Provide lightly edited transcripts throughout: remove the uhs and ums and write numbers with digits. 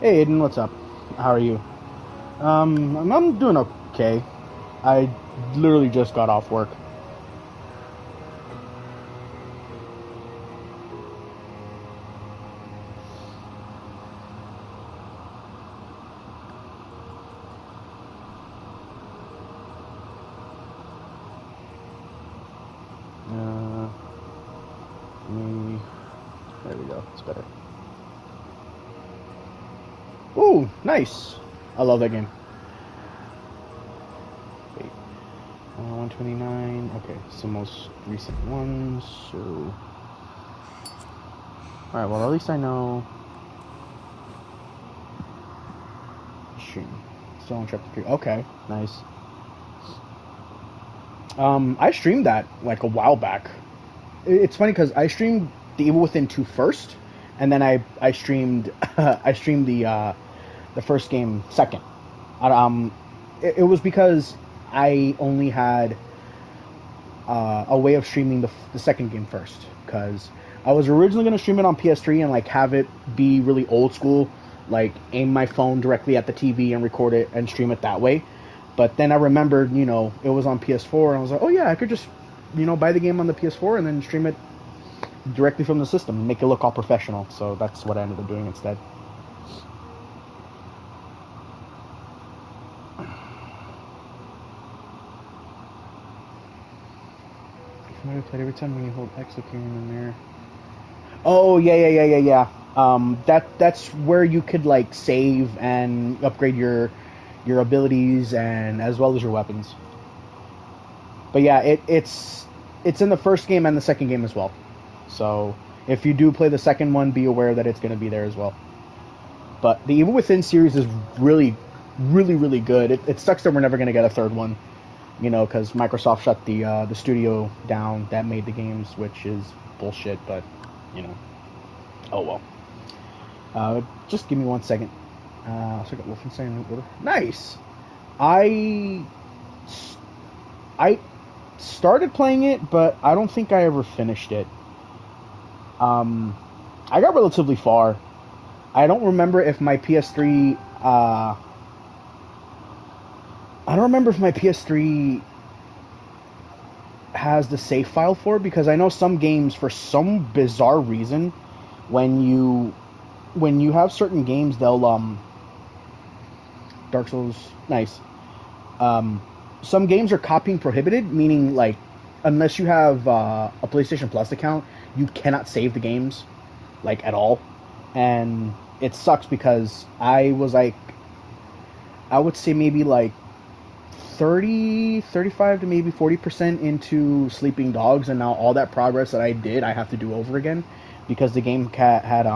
Hey Aiden, what's up? How are you? I'm doing okay. I literally just got off work. Uh, me. There we go. It's better. Ooh, nice. I love that game. Wait, 129. Okay, it's the most recent one. So, all right. Well, at least I know. Stream. Still on chapter 3. Okay, nice. I streamed that like a while back. It's funny because I streamed The Evil Within 2 first, and then I streamed I streamed the first game second. It was because I only had a way of streaming the second game first, because I was originally going to stream it on PS3 and like have it be really old school, like aim my phone directly at the TV and record it and stream it that way. But then I remembered, it was on PS4, and I was like, oh yeah, I could just, buy the game on the PS4 and then stream it directly from the system and make it look all professional. So that's what I ended up doing instead. Every time when you hold X, looking in the mirror. Oh yeah. That's where you could like save and upgrade your abilities and as well as your weapons. But yeah, it's in the first game and the second game as well. So if you do play the second one, be aware that it's going to be there as well. But the Evil Within series is really, really, really good. It sucks that we're never going to get a third one, because Microsoft shut the studio down that made the games, which is bullshit. But oh well. Just give me 1 second. So I got Wolfenstein New Order. Nice. I I started playing it, but I don't think I ever finished it. I got relatively far. I don't remember if my PS3. I don't remember if my PS3 has the save file for it, because I know some games, for some bizarre reason, when you have certain games, they'll Dark Souls, nice. Some games are copying prohibited, meaning like unless you have a PlayStation Plus account, you cannot save the games like at all, and it sucks because I was like, I would say maybe like 35 to maybe 40% into Sleeping Dogs, and now all that progress that I did, I have to do over again because the game had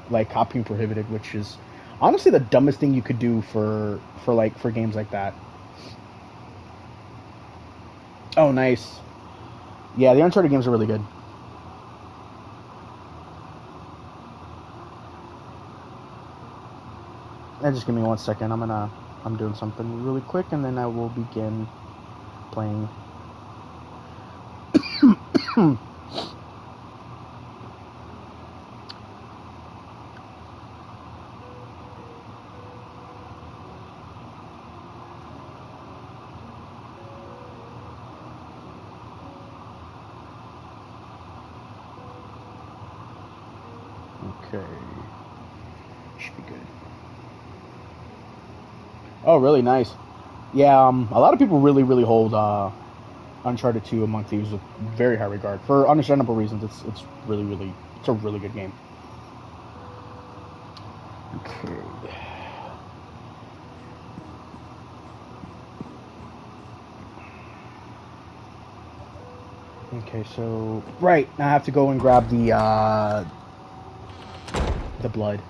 like copying prohibited, which is honestly the dumbest thing you could do for games like that. Oh, nice. Yeah, the Uncharted games are really good. And just give me 1 second. I'm doing something really quick, and then I will begin playing. Okay, should be good. Oh, really nice. Yeah, a lot of people really, really hold Uncharted 2 Among Thieves with very high regard for understandable reasons. It's really, really, it's a really good game. Okay. Okay, so right now I have to go and grab the blood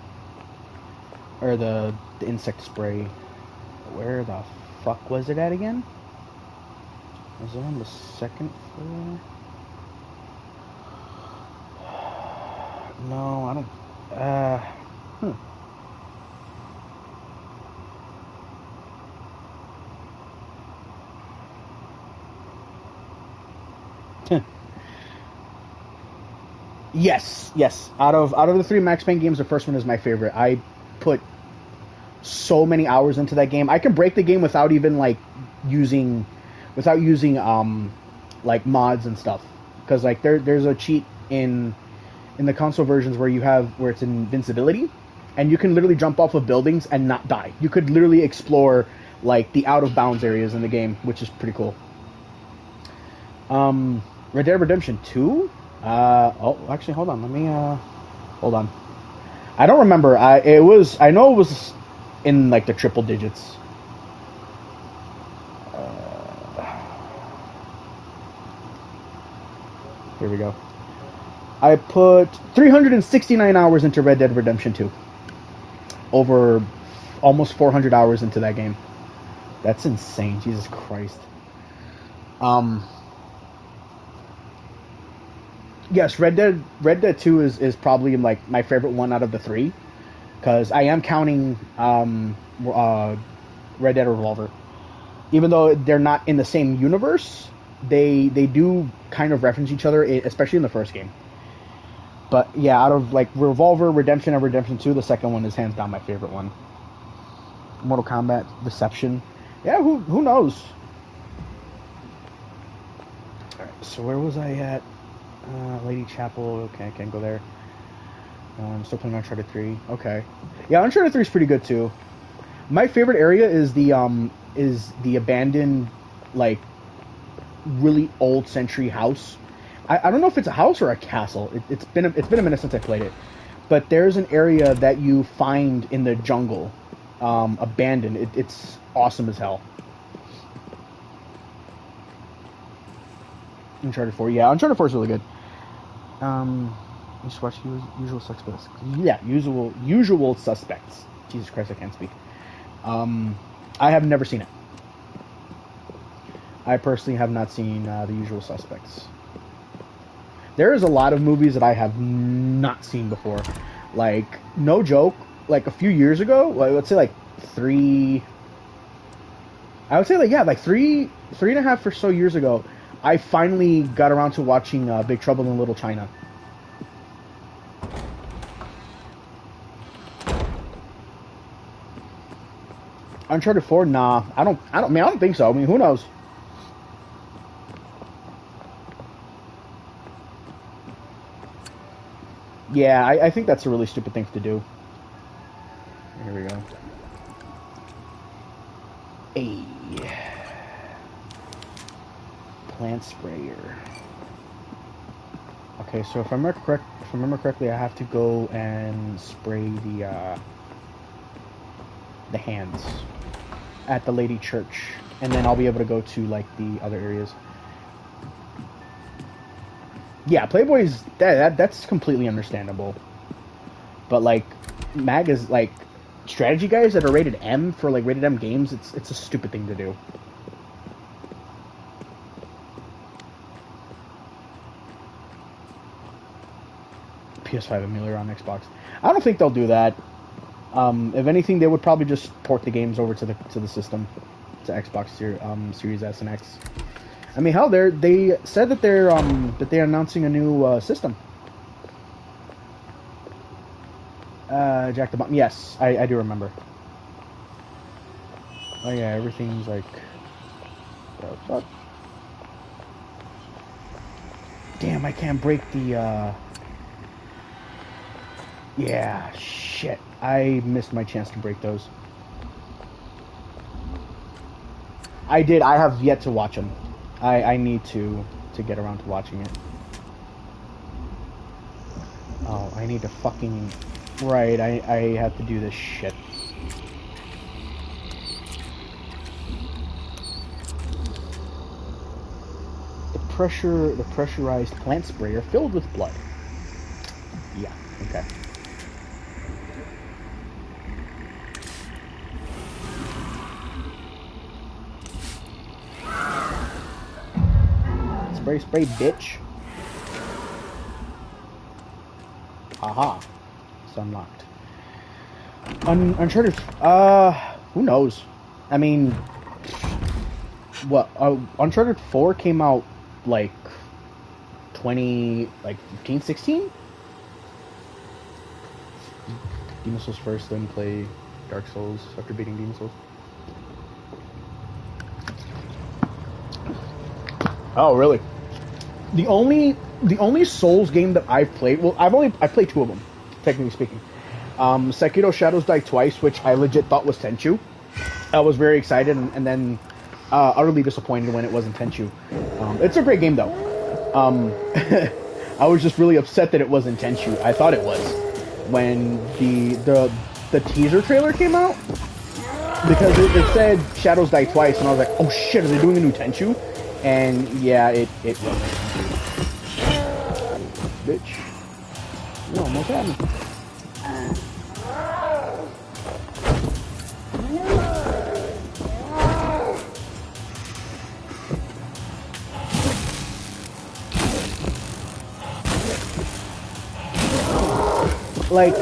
or the insect spray. Where the fuck was it at again? Was it on the second floor? No, I don't. Hmm. Yes. Out of the three Max Payne games, the first one is my favorite. I put so many hours into that game. I can break the game without even like using, like mods and stuff, because like there's a cheat in the console versions where it's invincibility, and you can literally jump off of buildings and not die. You could literally explore like the out of bounds areas in the game, which is pretty cool. Red Dead Redemption 2. Actually, hold on. Let me hold on. I don't remember. I know it was in like the triple digits. Here we go. I put 369 hours into Red Dead Redemption 2. Over almost 400 hours into that game. That's insane. Jesus Christ. Yes, Red Dead 2 is probably like my favorite one out of the three, because I am counting Red Dead Revolver. Even though they're not in the same universe, they do kind of reference each other, especially in the first game. But yeah, out of like Revolver, Redemption, and Redemption 2, the second one is hands down my favorite one. Mortal Kombat, Deception. Yeah, who knows? Alright, so where was I at? Lady Chapel. Okay, I can't go there. I'm still playing Uncharted 3. Okay. Yeah, Uncharted 3 is pretty good too. My favorite area is the abandoned, like, really old century house. I don't know if it's a house or a castle. It's been a minute since I played it. But there's an area that you find in the jungle, abandoned. It's awesome as hell. Uncharted 4, yeah, Uncharted 4 is really good. Just watch Usual Suspects. Yeah, Usual Suspects. Jesus Christ, I can't speak. I have never seen it. I personally have not seen The Usual Suspects. There is a lot of movies that I have not seen before. Like, no joke, like a few years ago, like, let's say like three and a half or so years ago, I finally got around to watching Big Trouble in Little China. Uncharted 4, nah, I don't think so. I mean, who knows? Yeah, I think that's a really stupid thing to do. Here we go. A plant sprayer. Okay, so if I remember correctly, I have to go and spray the hands at the Lady Church, and then I'll be able to go to like the other areas. Yeah, Playboy's that's completely understandable. But like like strategy guys that are rated M for like rated M games, it's a stupid thing to do. PS5 emulator on Xbox. I don't think they'll do that. If anything, they would probably just port the games over to the system, to Xbox Series S and X. I mean, hell, they said that they're announcing a new system. Jack the Bomb. Yes, I do remember. Oh yeah, everything's like, what the fuck? Damn, I can't break the. Yeah, shit. I missed my chance to break those. I did. I have yet to watch them. I need to get around to watching it. Oh, I need to fucking... Right, I have to do this shit. The pressurized plant sprayer filled with blood. Yeah, okay. Spray, bitch. Aha. It's unlocked. Uncharted, who knows? I mean, what, Uncharted 4 came out, like, 15, 16? Dinosaur's first gameplay Dark Souls after beating Demon Souls. Oh, really? The only Souls game that I've played, well, I've played 2 of them, technically speaking. Sekiro Shadows Die Twice, which I legit thought was Tenchu. I was very excited, and then utterly disappointed when it wasn't Tenchu. It's a great game though. I was just really upset that it wasn't Tenchu. I thought it was when the teaser trailer came out, because it said Shadows Die Twice, and I was like, oh shit, are they doing a new Tenchu? And yeah, it wasn't. Bitch. You almost had me. Like,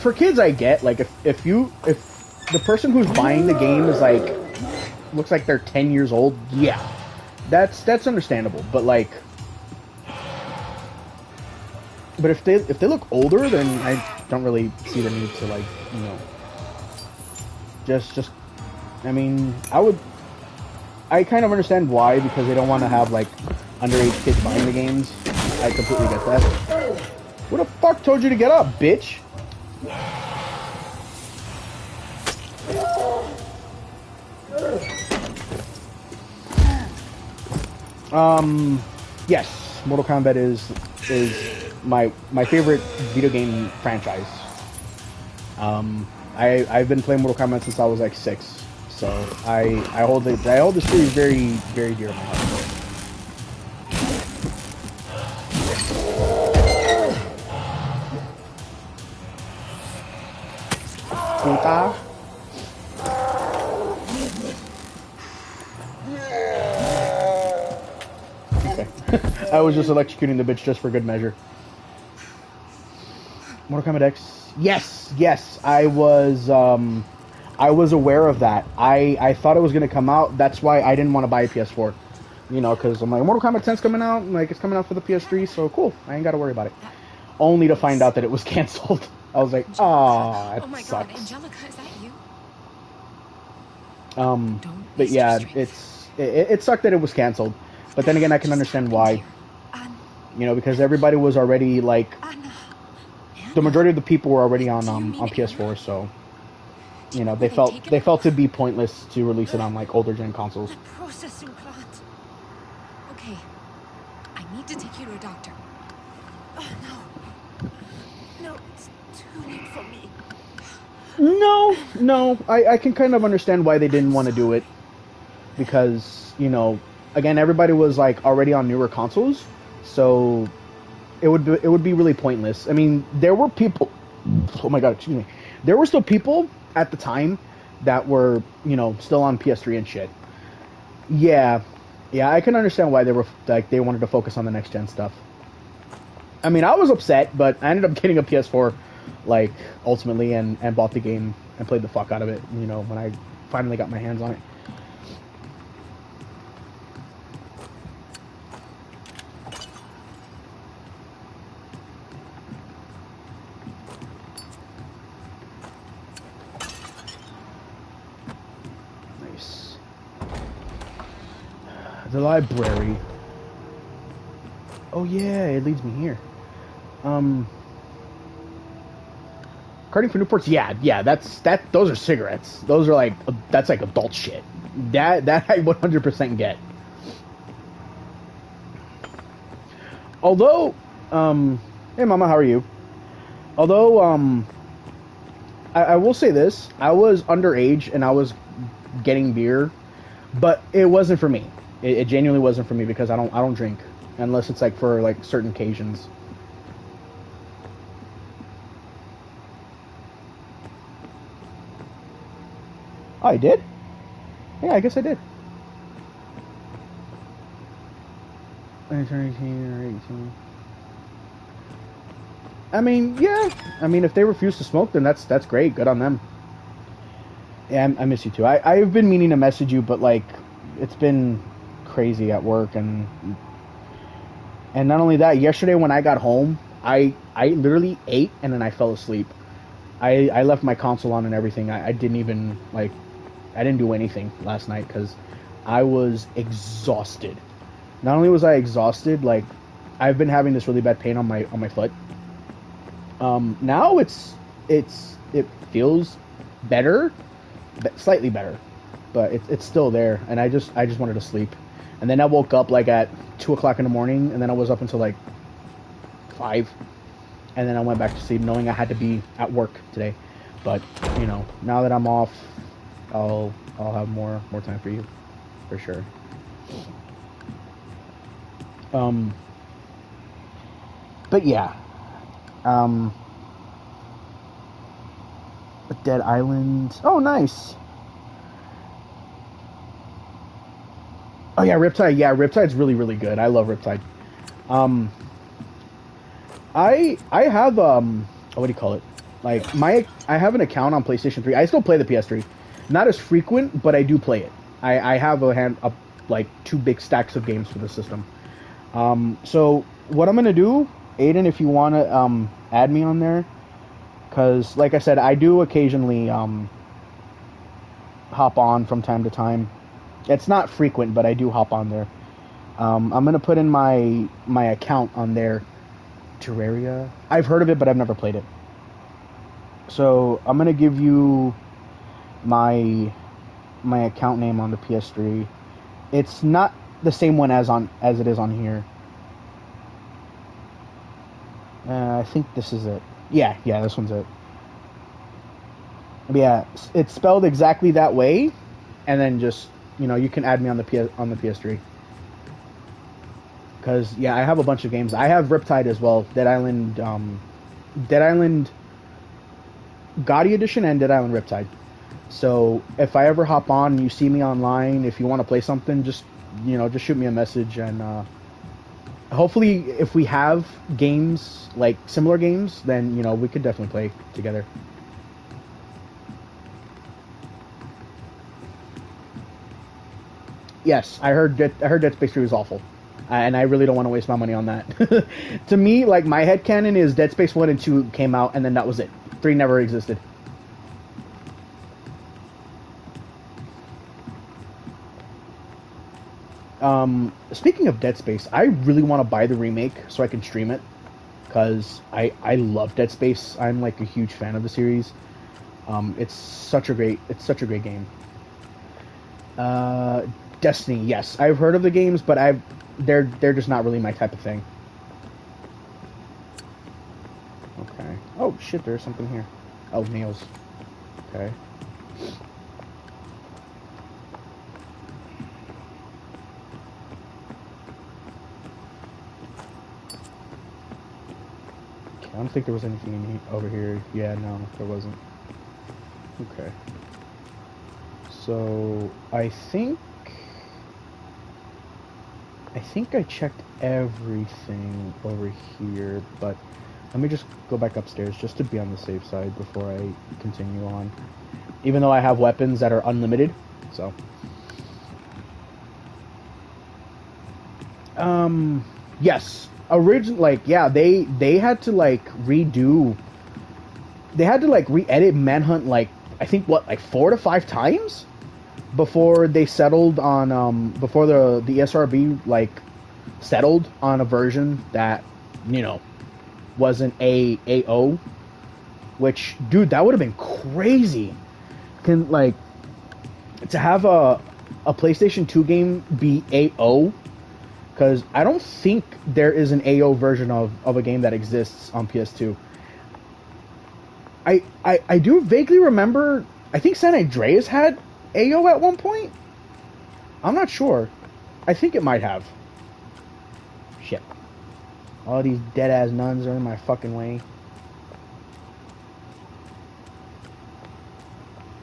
for kids I get, like, if the person who's buying the game is like, looks like they're 10 years old, yeah. That's understandable, but like, but if they look older, then I don't really see the need to, like, you know, just I mean, I kind of understand why, because they don't want to have like underage kids buying the games. I completely get that. Who the fuck told you to get up, bitch? Yes, Mortal Kombat is my favorite video game franchise. I've been playing Mortal Kombat since I was like 6, so I hold the series very, very dear to my heart. Okay. I was just electrocuting the bitch just for good measure. Mortal Kombat X. Yes, I was aware of that. I thought it was gonna come out. That's why I didn't want to buy a PS4. You know, because I'm like, Mortal Kombat 10's coming out, and like it's coming out for the PS3, so cool. I ain't got to worry about it. Only to find out that it was canceled. I was like, oh my sucks. God, Angelica, is that you? But yeah, it sucked that it was canceled. But then again, I can understand why. You know, because everybody was already like, the majority of the people were already on PS4, so you know they felt to be pointless to release it on like older gen consoles. The processing plant. Okay, I need to take you to a doctor. Oh no, it's too late for me. No, I can kind of understand why they didn't want to do it, because, you know, again, everybody was like already on newer consoles, so it would be really pointless. I mean, there were people, oh my god, excuse me, there were still people at the time that were, you know, still on PS3 and shit. Yeah, I can understand why they were like, they wanted to focus on the next gen stuff. I mean, I was upset, but I ended up getting a PS4, like, ultimately, and bought the game and played the fuck out of it, you know, when I finally got my hands on it. Nice. The library. Oh yeah, it leads me here. Carding for Newports, yeah, those are cigarettes. Those are like, that's like adult shit. That I 100% get. Although, hey mama, how are you? Although, I will say this, I was underage and I was getting beer, but it wasn't for me. It genuinely wasn't for me, because I don't drink unless it's like for like certain occasions. Oh, I did? Yeah, I guess I did. I turned 18 or 18. I mean, yeah. I mean, if they refuse to smoke, then that's great. Good on them. Yeah, I miss you too. I've been meaning to message you, but like, it's been crazy at work, and not only that, yesterday when I got home, I literally ate and then I fell asleep. I left my console on and everything. I didn't even like, I didn't do anything last night because I was exhausted. Not only was I exhausted, like I've been having this really bad pain on my foot. Now it feels better, slightly better, but it's still there, and I just wanted to sleep, and then I woke up like at 2 o'clock in the morning, and then I was up until like 5, and then I went back to sleep knowing I had to be at work today. But you know, now that I'm off, I'll have more time for you, for sure. But yeah, Dead Island. Oh, nice. Oh yeah, Riptide. Yeah, Riptide's really good. I love Riptide. Um, I have what do you call it? Like I have an account on PlayStation 3. I still play the PS3, not as frequent, but I do play it. I have like 2 big stacks of games for the system. So what I'm gonna do, Aiden, if you wanna add me on there, because like I said, I do occasionally hop on from time to time. It's not frequent, but I do hop on there. I'm gonna put in my account on there. Terraria. I've heard of it, but I've never played it. So I'm gonna give you my account name on the PS3. It's not the same one as it is on here. I think this is it. Yeah, this one's it. But yeah, it's spelled exactly that way, and then just, you know, you can add me on the PS3. Because yeah, I have a bunch of games. I have Riptide as well, Dead Island Gotti Edition, and Dead Island Riptide. So if I ever hop on and you see me online, if you want to play something, just shoot me a message, and hopefully if we have games like similar games, then we could definitely play together. Yes, I heard Dead Space 3 was awful, and I really don't want to waste my money on that. To me, like, my headcanon is Dead Space 1 and 2 came out, and then that was it. 3 never existed. Speaking of Dead Space, I really want to buy the remake so I can stream it, because I love Dead Space. I'm like a huge fan of the series. It's such a great game. Destiny, yes, I've heard of the games, but they're just not really my type of thing. Okay. Oh shit, there's something here. Oh, nails. Okay. I don't think there was anything over here. Yeah, no, there wasn't. Okay. So I think I checked everything over here, but let me just go back upstairs just to be on the safe side before I continue on. Even though I have weapons that are unlimited, so. Yes. They had to like redo. They had to like re-edit Manhunt like, I think like 4 to 5 times before they settled on before the SRB like settled on a version that wasn't AO, which, dude, that would have been crazy. Can like to have a PlayStation 2 game be AO, because I don't think there is an AO version of a game that exists on PS2. I do vaguely remember, I think San Andreas had AO at one point? I'm not sure. I think it might have. Shit. All these dead-ass nuns are in my fucking way.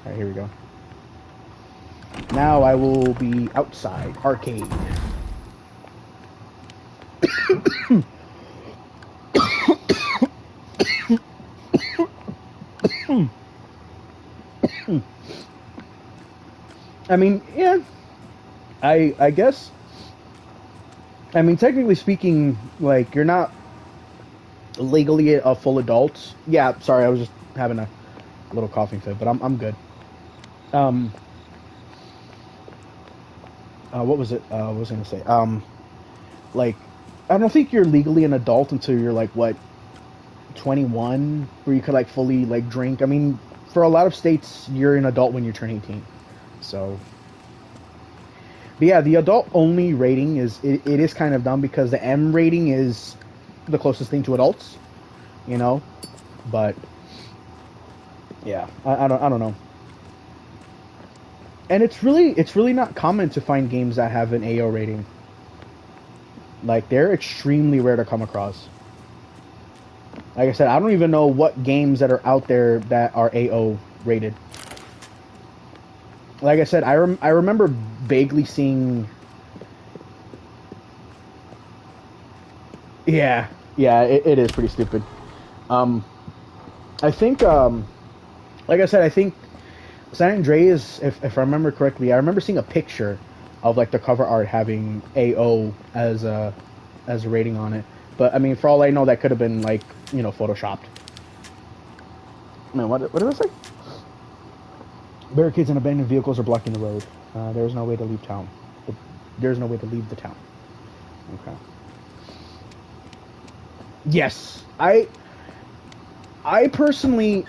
Alright, here we go. Now I will be outside. Arcade. I mean, yeah. I guess. I mean, technically speaking, like, you're not legally a full adult. Yeah, sorry, I was just having a little coughing fit, but I'm good. Um, what was it? What was I gonna say? Like, I don't think you're legally an adult until you're like what, 21, where you could like fully like drink. I mean, for a lot of states, you're an adult when you turn 18. So, but yeah, the adult only rating it is kind of dumb because the M rating is the closest thing to adults, you know. But yeah, I don't know. And it's really not common to find games that have an AO rating. Like they're extremely rare to come across. Like I said, I don't even know what games that are out there that are AO rated. Like I said, I remember vaguely seeing. Yeah, yeah, it is pretty stupid. Um, I think, like I said, I think San Andreas, if I remember correctly, I remember seeing a picture of like the cover art having AO as a rating on it. But I mean, for all I know, that could have been like photoshopped. Man, what did I say? Barricades and abandoned vehicles are blocking the road. There is no way to leave town. There is no way to leave the town. Okay. Yes, I personally,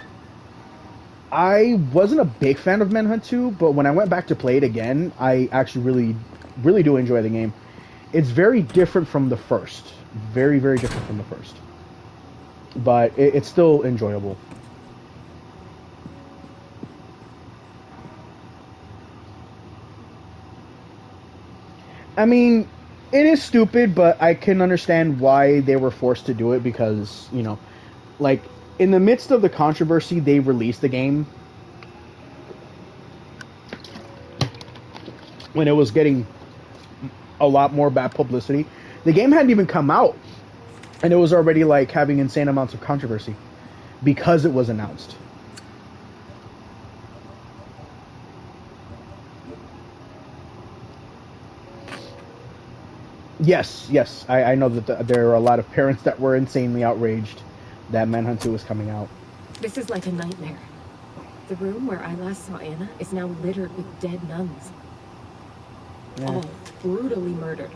I wasn't a big fan of Manhunt 2, but when I went back to play it again, I actually really do enjoy the game. It's very different from the first. Very, very different from the first. But it's still enjoyable. I mean, it is stupid, but I can understand why they were forced to do it because, like, in the midst of the controversy, they released the game when it was getting a lot more bad publicity. The game hadn't even come out, and it was already, like, having insane amounts of controversy because it was announced. Yes, I know that there are a lot of parents that were insanely outraged that Manhunt 2 was coming out. This is like a nightmare. The room where I last saw Anna is now littered with dead nuns. Yeah. All brutally murdered.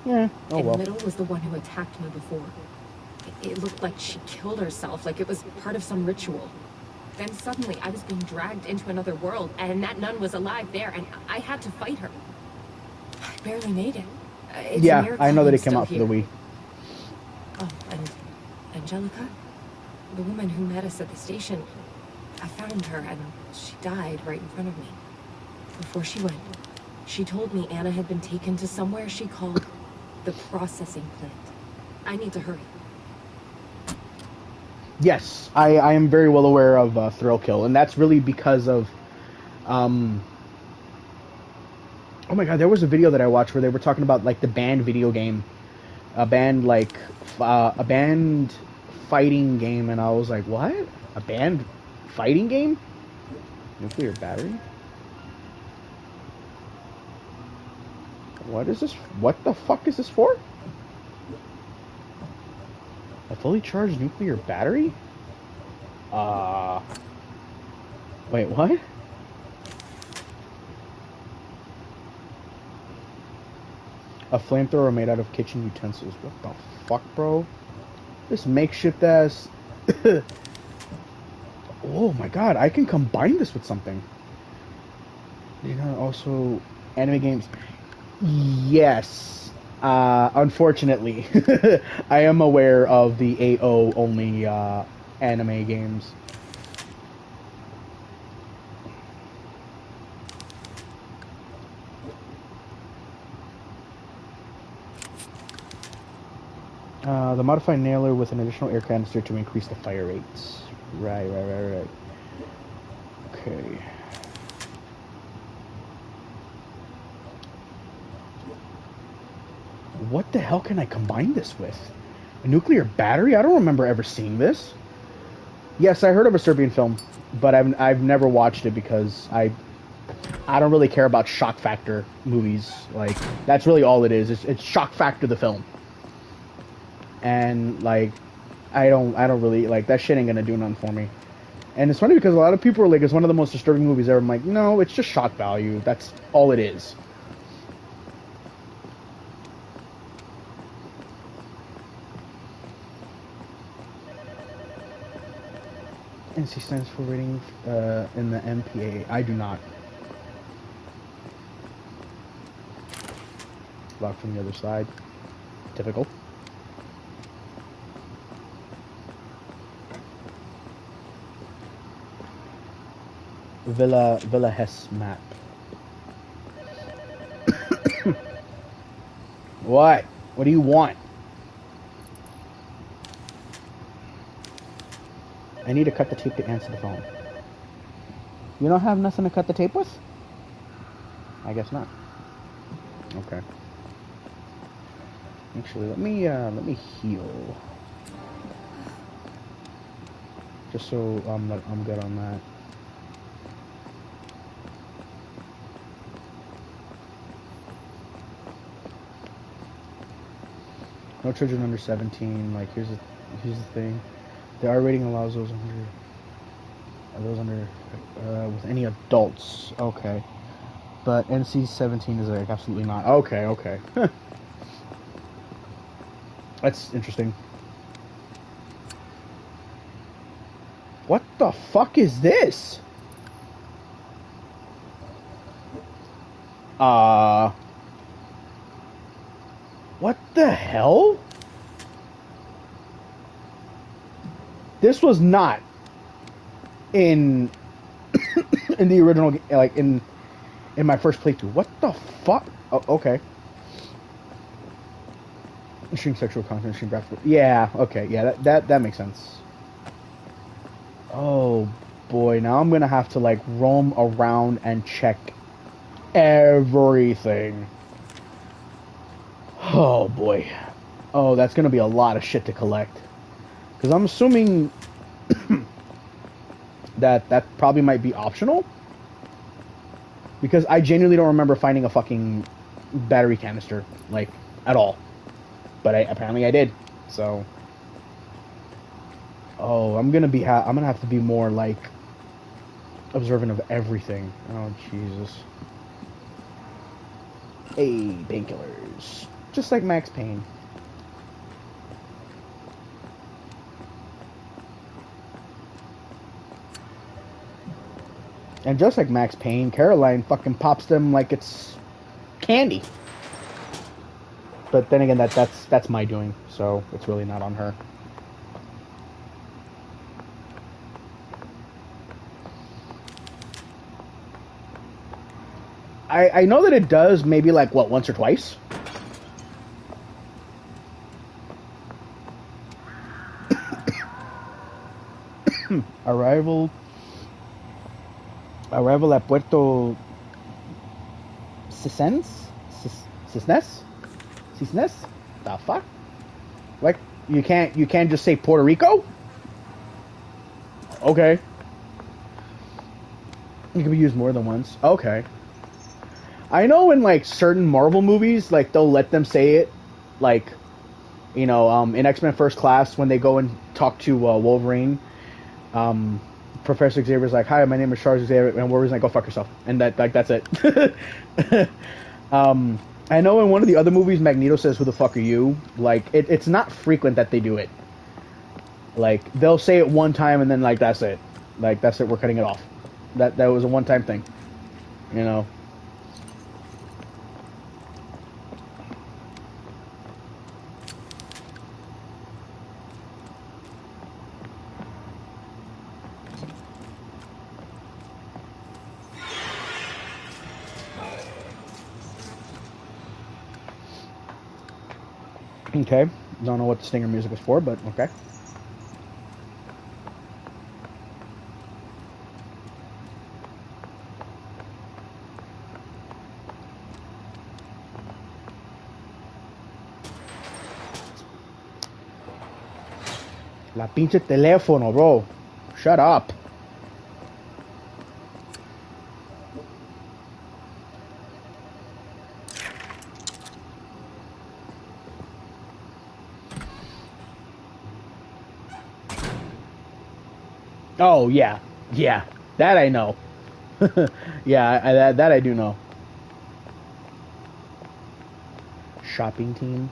Yeah, oh In well. the middle was the one who attacked me before. It looked like she killed herself, like it was part of some ritual. Then suddenly I was being dragged into another world, and that nun was alive there, and I had to fight her. I barely made it. Yeah, I know that it came out for the Wii. Oh, and Angelica? The woman who met us at the station. I found her, and she died right in front of me. Before she went, she told me Anna had been taken to somewhere she called the processing plant. I need to hurry. Yes, I am very well aware of Thrill Kill, and that's really because of... Oh my god, there was a video that I watched where they were talking about, like, the banned video game. A banned fighting game, and I was like, what? A banned fighting game? Nuclear battery? What is this? What the fuck is this for? A fully charged nuclear battery? Wait, what? A flamethrower made out of kitchen utensils. What the fuck, bro? This makeshift ass... Oh my god, I can combine this with something. You know, also... Anime games. Yes. Unfortunately. I am aware of the AO only anime games. The modified nailer with an additional air canister to increase the fire rates. Right. Okay. What the hell can I combine this with? A nuclear battery? I don't remember ever seeing this. Yes, I heard of a Serbian film, but I've never watched it because I don't really care about shock factor movies. Like, that's really all it is. It's shock factor the film. And like, I don't really like that shit. Ain't gonna do nothing for me. And it's funny because a lot of people are like, it's one of the most disturbing movies ever. I'm like, no, it's just shock value. That's all it is. NC stands for rating in the MPA. I do not. Locked from the other side. Typical. Villa Hess map. What? What do you want? I need to cut the tape to answer the phone. You don't have nothing to cut the tape with? I guess not. Okay. Actually, let me heal. Just so I'm good on that. No children under 17. Like here's the thing. The R rating allows those under with any adults. Okay. But NC-17 is like absolutely not. Okay, okay. That's interesting. What the fuck is this? What the hell? This was not in in the original, like in my first playthrough. What the fuck? Oh, okay. Extreme sexual content, extreme graphical. Yeah, okay, yeah, that makes sense. Oh boy, now I'm gonna have to like roam around and check everything. Oh boy. Oh, that's gonna be a lot of shit to collect. Because I'm assuming that probably might be optional. Because I genuinely don't remember finding a fucking battery canister, like, at all. But apparently I did. So, oh, I'm gonna have to be more like observant of everything. Oh Jesus. Hey, painkillers, just like Max Payne. And just like Max Payne, Caroline fucking pops them like it's candy. But then again, that's my doing, so it's really not on her. I know that it does maybe like what, once or twice. Arrival at Puerto Cisnes? The fuck? Like you can't just say Puerto Rico? Okay. It can be used more than once. Okay. I know in like certain Marvel movies, like they'll let them say it, like, you know, in X-Men First Class when they go and talk to Wolverine, Professor Xavier's like, "Hi, my name is Charles Xavier," and Wolverine's like, "Go fuck yourself," and that's it. I know in one of the other movies, Magneto says, "Who the fuck are you?" Like it's not frequent that they do it. Like they'll say it one time and then like that's it. Like that's it. We're cutting it off. That was a one-time thing. You know. Okay. Don't know what the stinger music was for, but okay. La pinche teléfono, bro. Shut up. Oh yeah, yeah, that I know. Yeah, that I do know. Shopping team.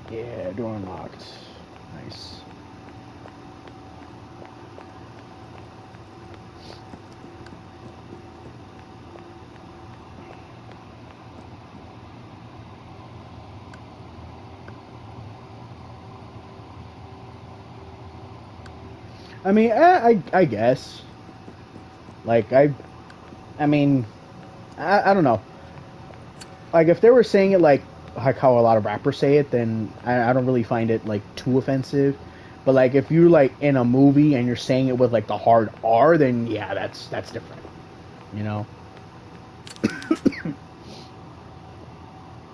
Yeah, door unlocked. Nice. I mean, I guess. Like I mean, I don't know. Like if they were saying it like how a lot of rappers say it, then I don't really find it like too offensive. But like if you're like in a movie and you're saying it with like the hard R, then yeah, that's different. You know,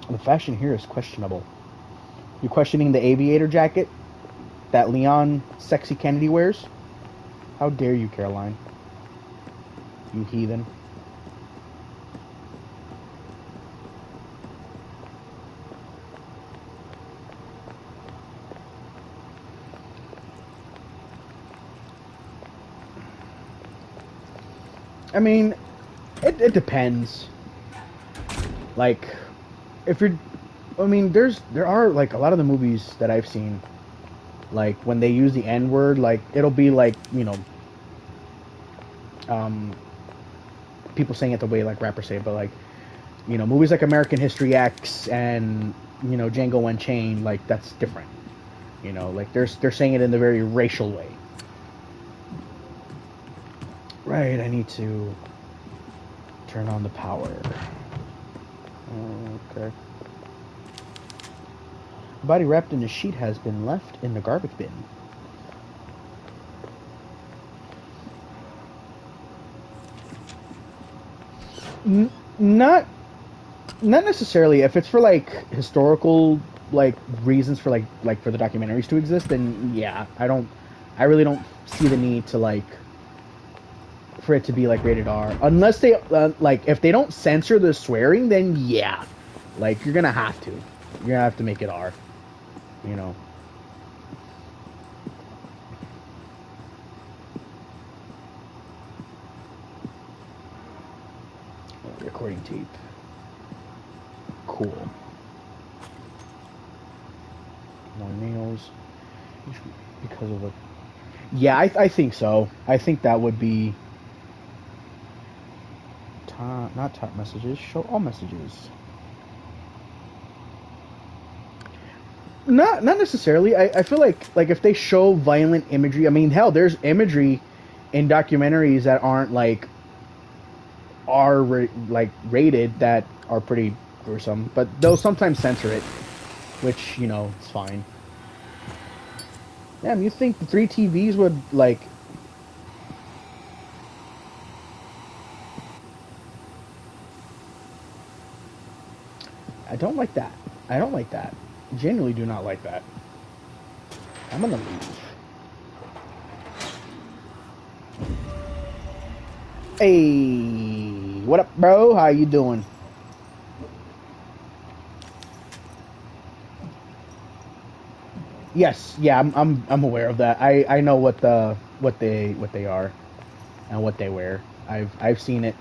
the fashion here is questionable. You're questioning the aviator jacket that Leon Sexy Kennedy wears? How dare you, Caroline? You heathen. I mean, it depends. Like, if you're, I mean, there are like a lot of the movies that I've seen, like when they use the N word, like it'll be like um, people saying it the way like rappers say it, but like movies like American History X and Django Unchained, like that's different. Like they're saying it in the very racial way. Right, I need to turn on the power. Okay. The body wrapped in a sheet has been left in the garbage bin. Not necessarily. If it's for like historical like reasons for like for the documentaries to exist, then yeah, I really don't see the need to like for it to be like rated R. Unless they like if they don't censor the swearing, then yeah, like you're gonna have to. You're gonna have to make it R. You know. Recording tape. Cool. More nails. Because of the. Yeah, I think so. I think that would be. Not top messages. Show all messages. Not necessarily. I feel like if they show violent imagery, I mean, hell, there's imagery in documentaries that aren't like like rated that are pretty gruesome, but they'll sometimes censor it, which it's fine. Damn, you think the three TVs would like? I don't like that. I don't like that. Genuinely do not like that. I'm gonna leave. Hey, what up, bro? How you doing? Yes, yeah, I'm aware of that. I know what they are and what they wear. I've seen it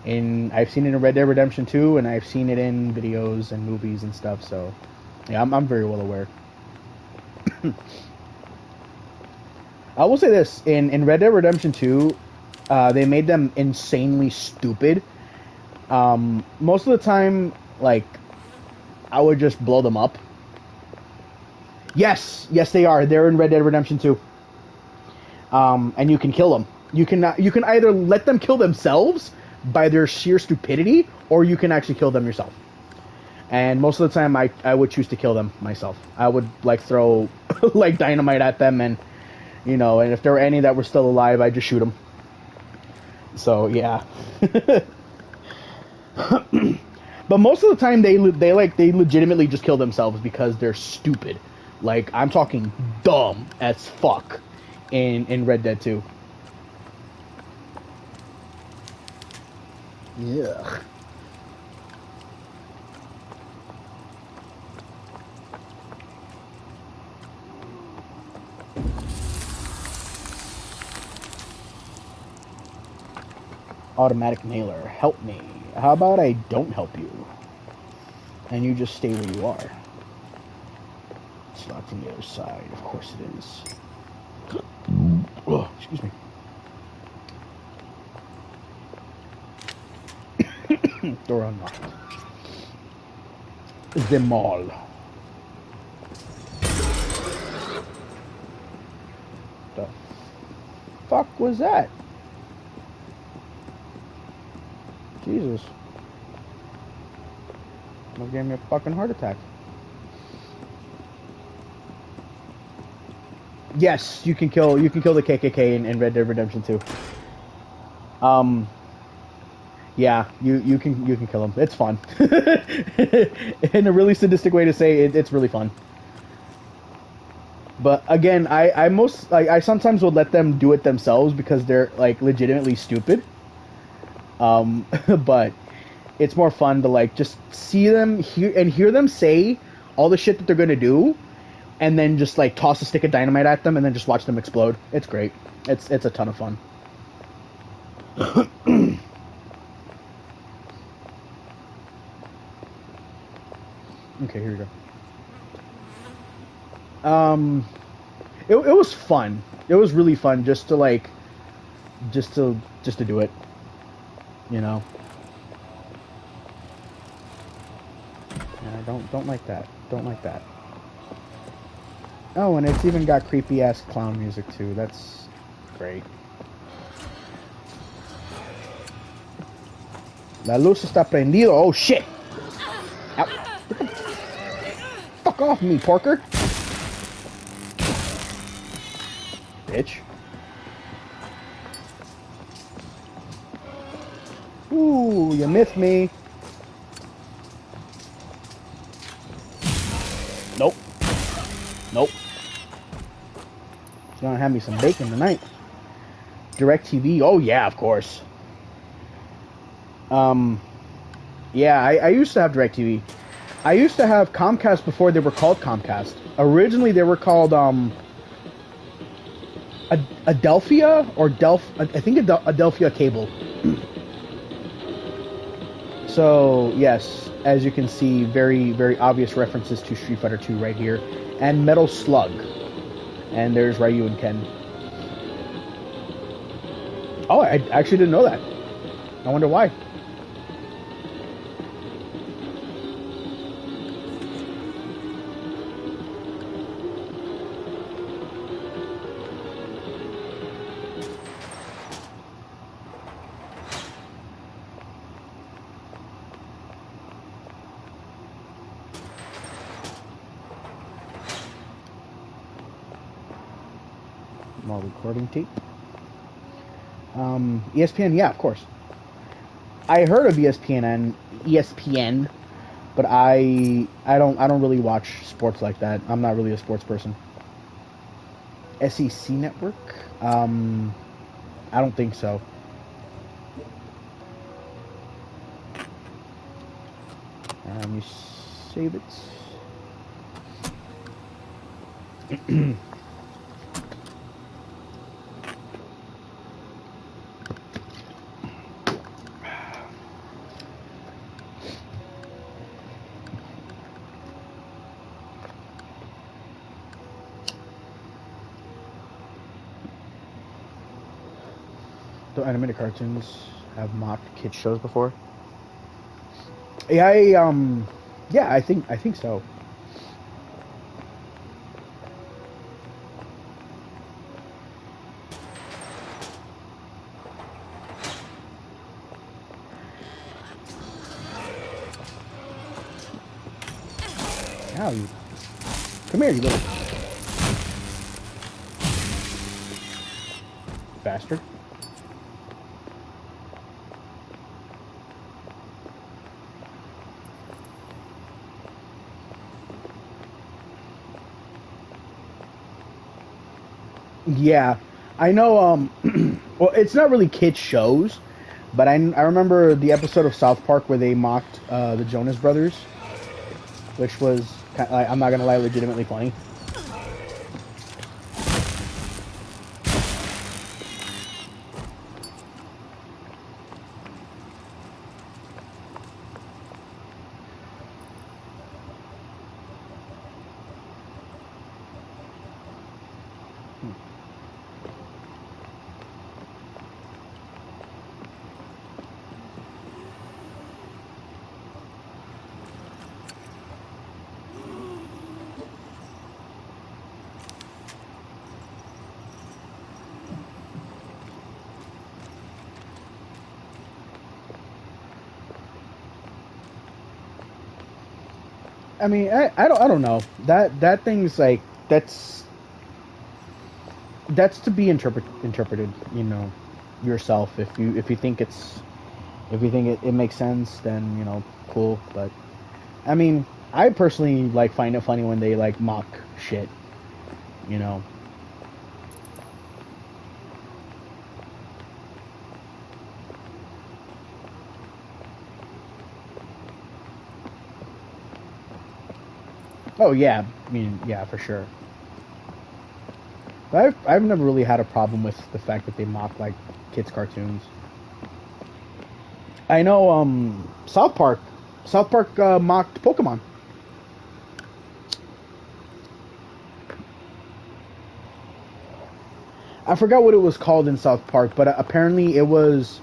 in Red Dead Redemption 2, and I've seen it in videos and movies and stuff. So yeah, I'm very well aware. I will say this in Red Dead Redemption 2, they made them insanely stupid. Most of the time, like I would just blow them up. Yes, they are. They're in Red Dead Redemption 2. And you can kill them. You can either let them kill themselves by their sheer stupidity, or you can actually kill them yourself. And most of the time, I would choose to kill them myself. I would like throw like dynamite at them, and and if there were any that were still alive, I'd just shoot them. So yeah. But most of the time, they legitimately just kill themselves because they're stupid. Like I'm talking dumb as fuck in Red Dead 2. Yeah. Automatic nailer. Help me. How about I don't help you? And you just stay where you are. It's locked from the other side. Of course it is. Oh, excuse me. Door unlocked. The mall. The fuck was that? Jesus. Almost gave me a fucking heart attack. Yes, you can kill the KKK in Red Dead Redemption 2. Yeah, you can kill him. It's fun. In a really sadistic way to say it, it's really fun. But again, I sometimes will let them do it themselves because they're like legitimately stupid. But it's more fun to like just see them hear them say all the shit that they're gonna do, and then just like toss a stick of dynamite at them and then just watch them explode. It's great. It's a ton of fun. Okay, here we go. It was fun. It was really fun just to like, just to do it. You know. Yeah, don't like that. Don't like that. Oh, and it's even got creepy ass clown music too. That's great. La luz está prendido. Oh shit! Ow. Fuck off me, porker! Bitch. Ooh, you missed me. Nope. Nope. She's gonna have me some bacon tonight. DirecTV. Oh yeah, of course. Yeah, I used to have DirecTV. I used to have Comcast before they were called Comcast. Originally, they were called Adelphia or I think Adelphia Cable. So yes, as you can see, very very obvious references to Street Fighter 2 right here, and Metal Slug. And there's Ryu and Ken. Oh, I actually didn't know that. I wonder why. More recording tape. ESPN, yeah, of course. I heard of ESPN, but I don't really watch sports like that. I'm not really a sports person. SEC Network? I don't think so. Let me save it. The animated cartoons have mocked kids shows before. Yeah, yeah, I think so. Ow, you. Come here, you little bastard. Yeah, I know. Well, it's not really kids shows, but I remember the episode of South Park where they mocked the Jonas Brothers, which was I'm not gonna lie, legitimately funny. I mean, I don't know. That thing's like that's to be interpreted, you know, yourself. If you think it makes sense, then you know, cool. But I mean, I personally like find it funny when they like mock shit, you know. Oh yeah, I mean yeah, for sure. But I've never really had a problem with the fact that they mock like kids cartoons. I know South Park mocked Pokemon. I forgot what it was called in South Park, but apparently it was.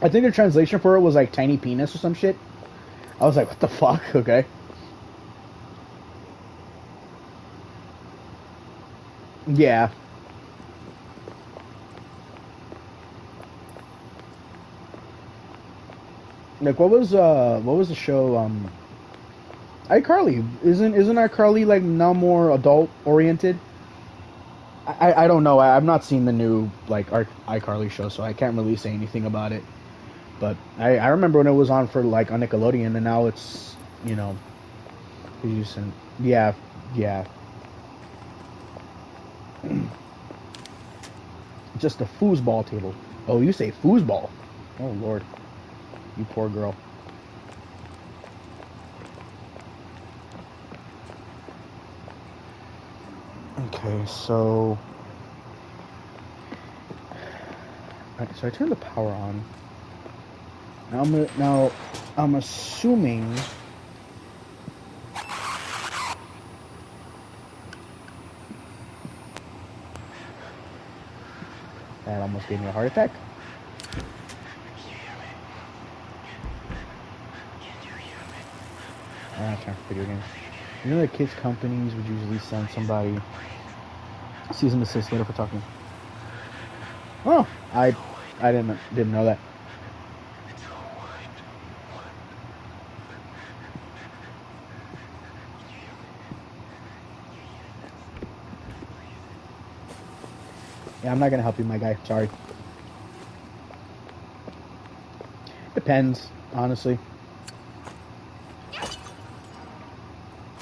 I think the translation for it was like tiny penis or some shit. I was like, what the fuck? Okay. Yeah. Like what was the show iCarly? Isn't iCarly like now more adult oriented? I don't know. I've not seen the new like iCarly show, so I can't really say anything about it. But I remember when it was on for like on Nickelodeon, and now it's you know using yeah yeah just a foosball table. Oh, you say foosball? Oh lord, you poor girl. Okay, so so I turned the power on. Now I'm assuming that almost gave me a heart attack. I don't have time for video games. You know that kids companies would usually send somebody cease and desist letter for talking. Oh, I didn't know that. Yeah, I'm not gonna help you, my guy. Sorry. Depends, honestly.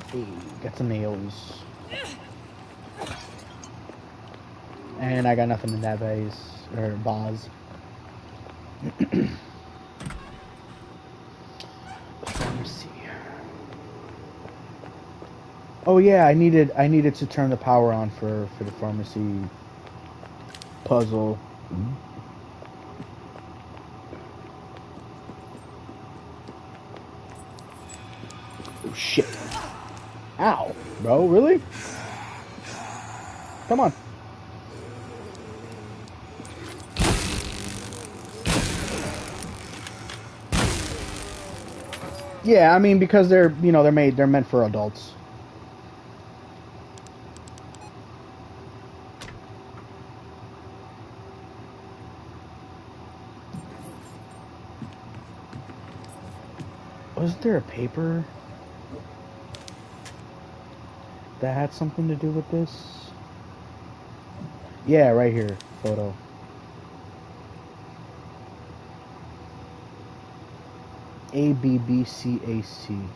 Hey, got some nails. And I got nothing in that vase or vase. Let me see. Oh yeah, I needed to turn the power on for the pharmacy puzzle. Oh shit. Ow, bro, really? Come on. Yeah, I mean because they're you know they're meant for adults. Wasn't there a paper that had something to do with this? Yeah, right here, photo. ABBCAC.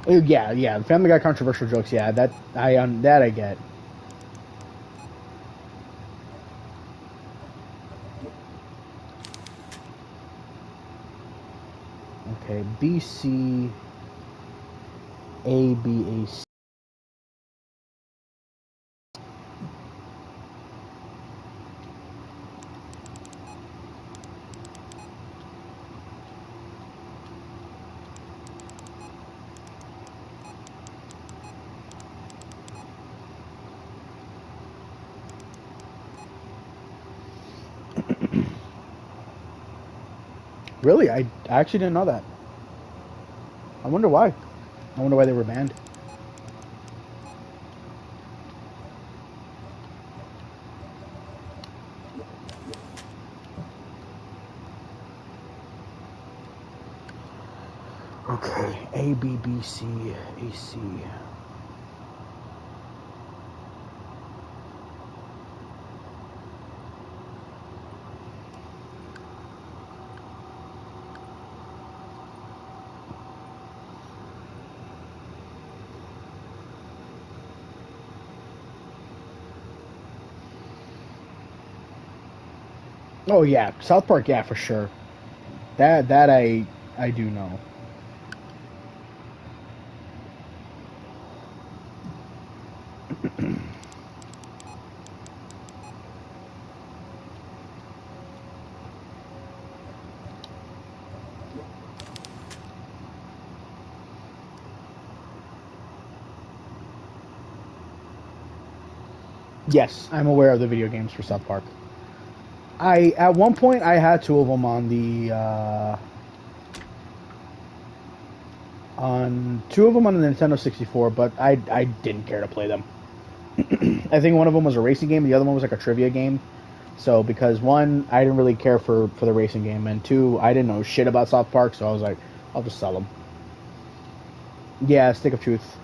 Yeah, the Family Guy controversial jokes. Yeah, that I get. Okay, BCABAC. Really? I actually didn't know that. I wonder why. I wonder why they were banned. Okay, A, B, B, C, A, C. Oh yeah, South Park, yeah, for sure. That I do know. Yes, I'm aware of the video games for South Park. I at one point I had two of them on the on two of them on the Nintendo 64, but I didn't care to play them. I think one of them was a racing game, the other one was like a trivia game. So because one, I didn't really care for the racing game, and two, I didn't know shit about South Park, so I was like, I'll just sell them. Yeah, Stick of Truth.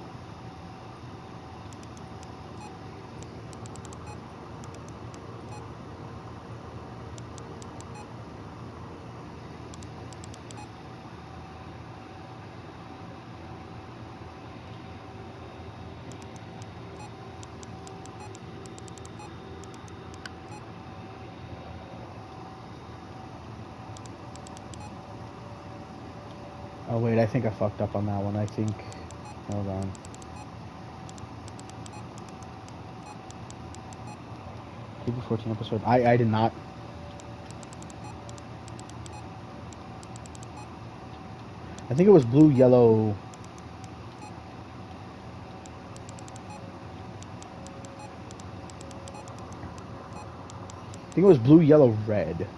Oh wait, I think I fucked up on that one. I think. Hold on. TV 14 episode. I did not. I think it was blue, yellow. I think it was blue, yellow, red.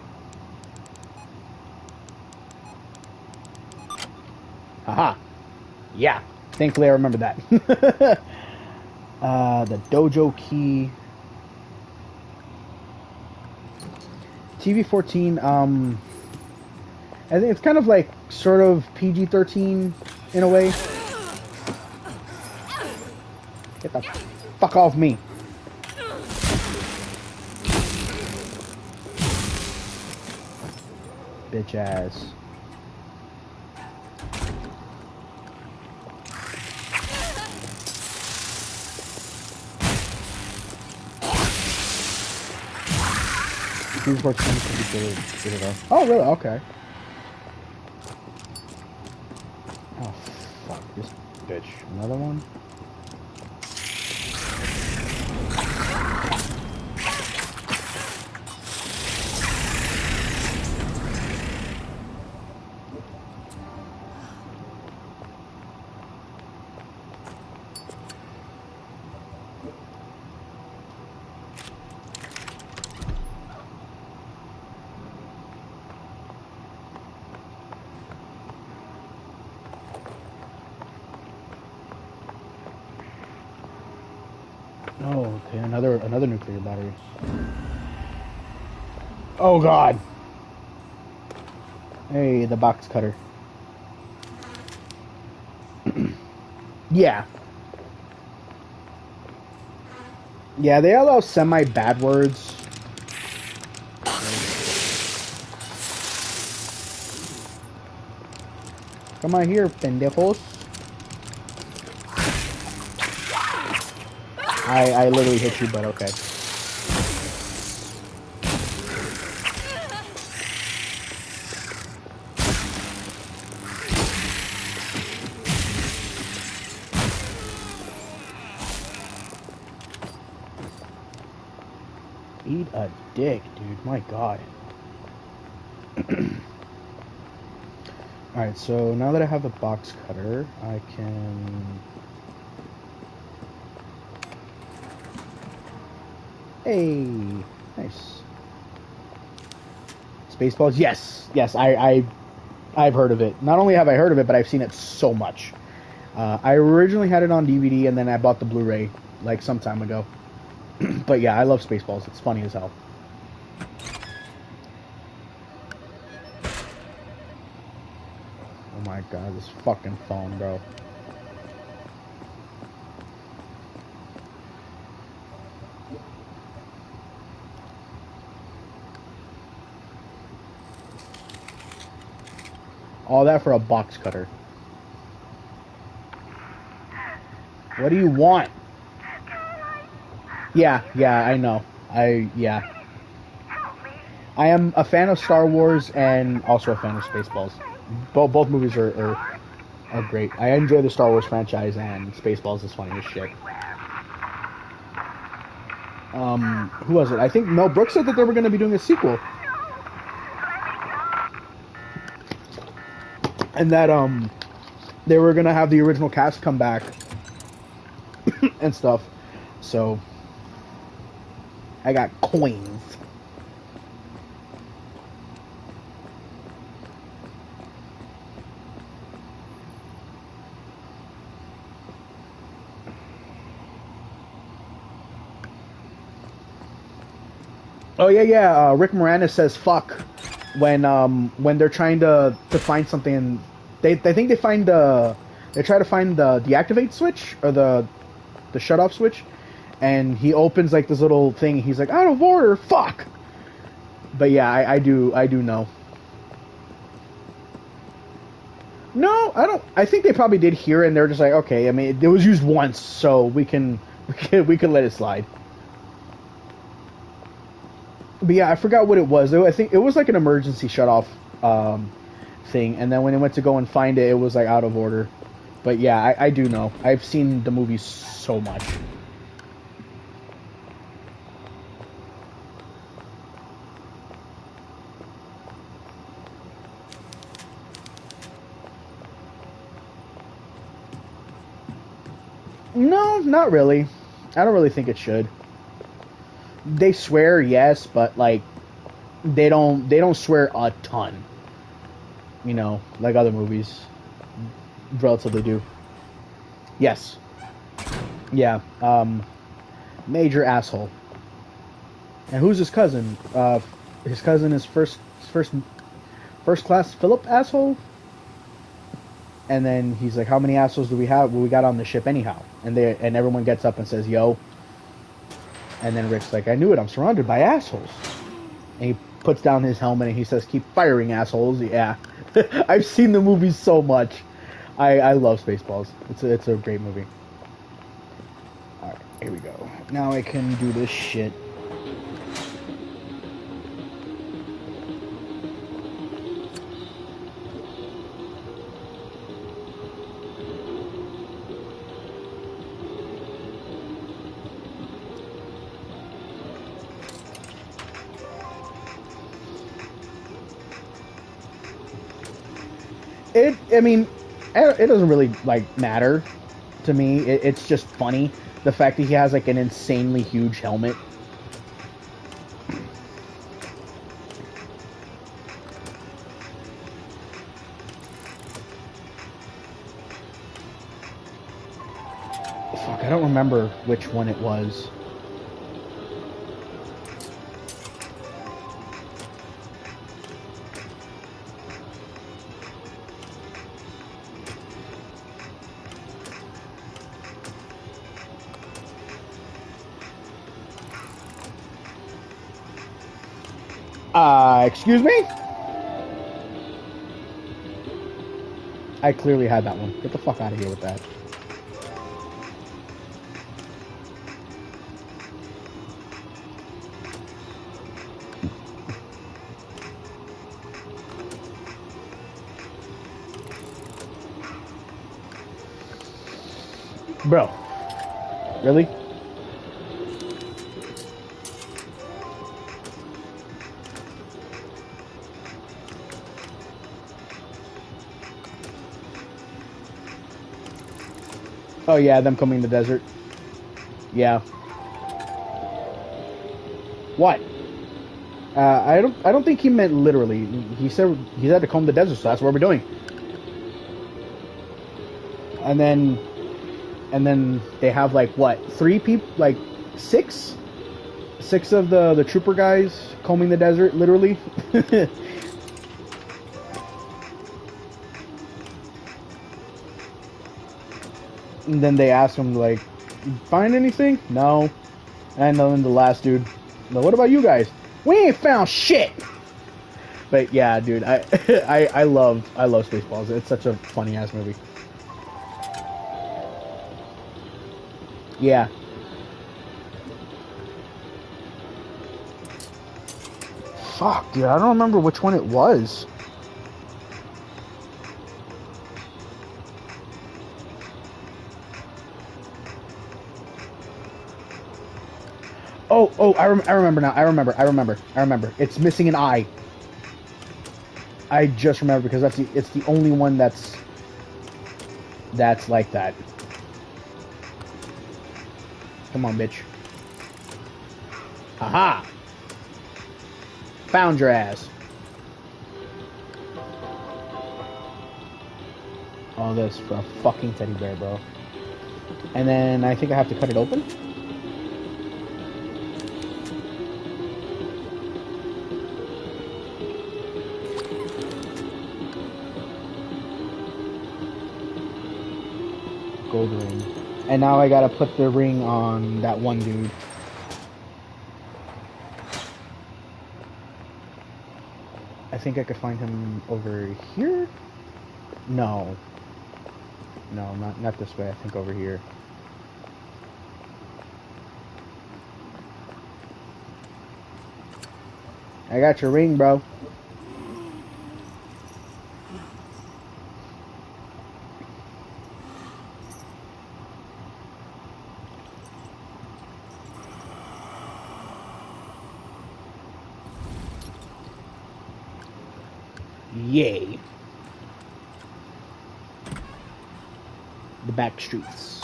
Haha. Yeah. Thankfully, I remember that. The dojo key. TV 14. I think it's kind of like sort of PG-13 in a way. Get the fuck off me. Bitch ass. These works could be good enough. Oh really? Okay. Oh fuck this bitch. Another one? Oh, okay, another nuclear battery. Oh god. Hey, the box cutter. Yeah. Yeah, they allow semi-bad words. Come on here, pendejos. I literally hit you, but okay. Eat a dick, dude. My god. Alright, so now that I have the box cutter, I can... Hey! Nice. Spaceballs? Yes! Yes, I I've heard of it. Not only have I heard of it, but I've seen it so much. I originally had it on DVD, and then I bought the Blu-ray like some time ago. But yeah, I love Spaceballs. It's funny as hell. Oh my god, this fucking phone, bro. All that for a box cutter. What do you want? Yeah, I know. Yeah. I am a fan of Star Wars and also a fan of Spaceballs. Both movies are great. I enjoy the Star Wars franchise, and Spaceballs is funny as shit. Who was it? I think Mel Brooks said that they were going to be doing a sequel. And that they were going to have the original cast come back and stuff. So I got coins. Oh yeah. Rick Moranis says "fuck" when they're trying to find something. They think they find they try to find the deactivate switch or the shut off switch, and he opens like this little thing. He's like, "Out of order, fuck." But yeah, I do know. No, I don't. I think they probably did hear it, and they're just like, okay. I mean, it was used once, so we can let it slide. But yeah, I forgot what it was. I think it was like an emergency shut-off thing, and then when it went to go and find it, it was like out of order. But yeah, I do know. I've seen the movie so much. No, not really. I don't really think it should. They swear, yes, but like they don't swear a ton. You know, like other movies relatively do. Yes. Yeah. Major asshole. And who's his cousin? His cousin is first class Philip asshole. And then he's like, "How many assholes do we have? Well, we got on the ship anyhow." And everyone gets up and says, "Yo." And then Rick's like, "I knew it. I'm surrounded by assholes." And he puts down his helmet and he says, "Keep firing, assholes." Yeah. I've seen the movie so much. I love Spaceballs. It's a great movie. Alright, here we go. Now I can do this shit. I mean, it doesn't really like matter to me. It's just funny the fact that he has like an insanely huge helmet. Fuck, I don't remember which one it was. Excuse me? I clearly had that one. Get the fuck out of here with that. Bro. Really? Oh yeah, them coming in the desert. Yeah. What? I don't think he meant literally. He said he had to comb the desert, so that's what we're doing. And then they have like what, 3 people, like 6 of the trooper guys combing the desert, literally. And then they ask him like, find anything? No. And then the last dude, no, what about you guys? We ain't found shit. But yeah, dude, I love Spaceballs. It's such a funny ass movie. Yeah. Fuck, dude, I don't remember which one it was. Oh, I remember now. I remember. It's missing an eye. I just remember because it's the only one that's like that. Come on, bitch. Aha! Found your ass. Oh, this for a fucking teddy bear, bro. And then I think I have to cut it open. Gold ring. And now I gotta put the ring on that one dude. I think I could find him over here? No. No, not this way. I think over here. I got your ring, bro. Yay. The back streets.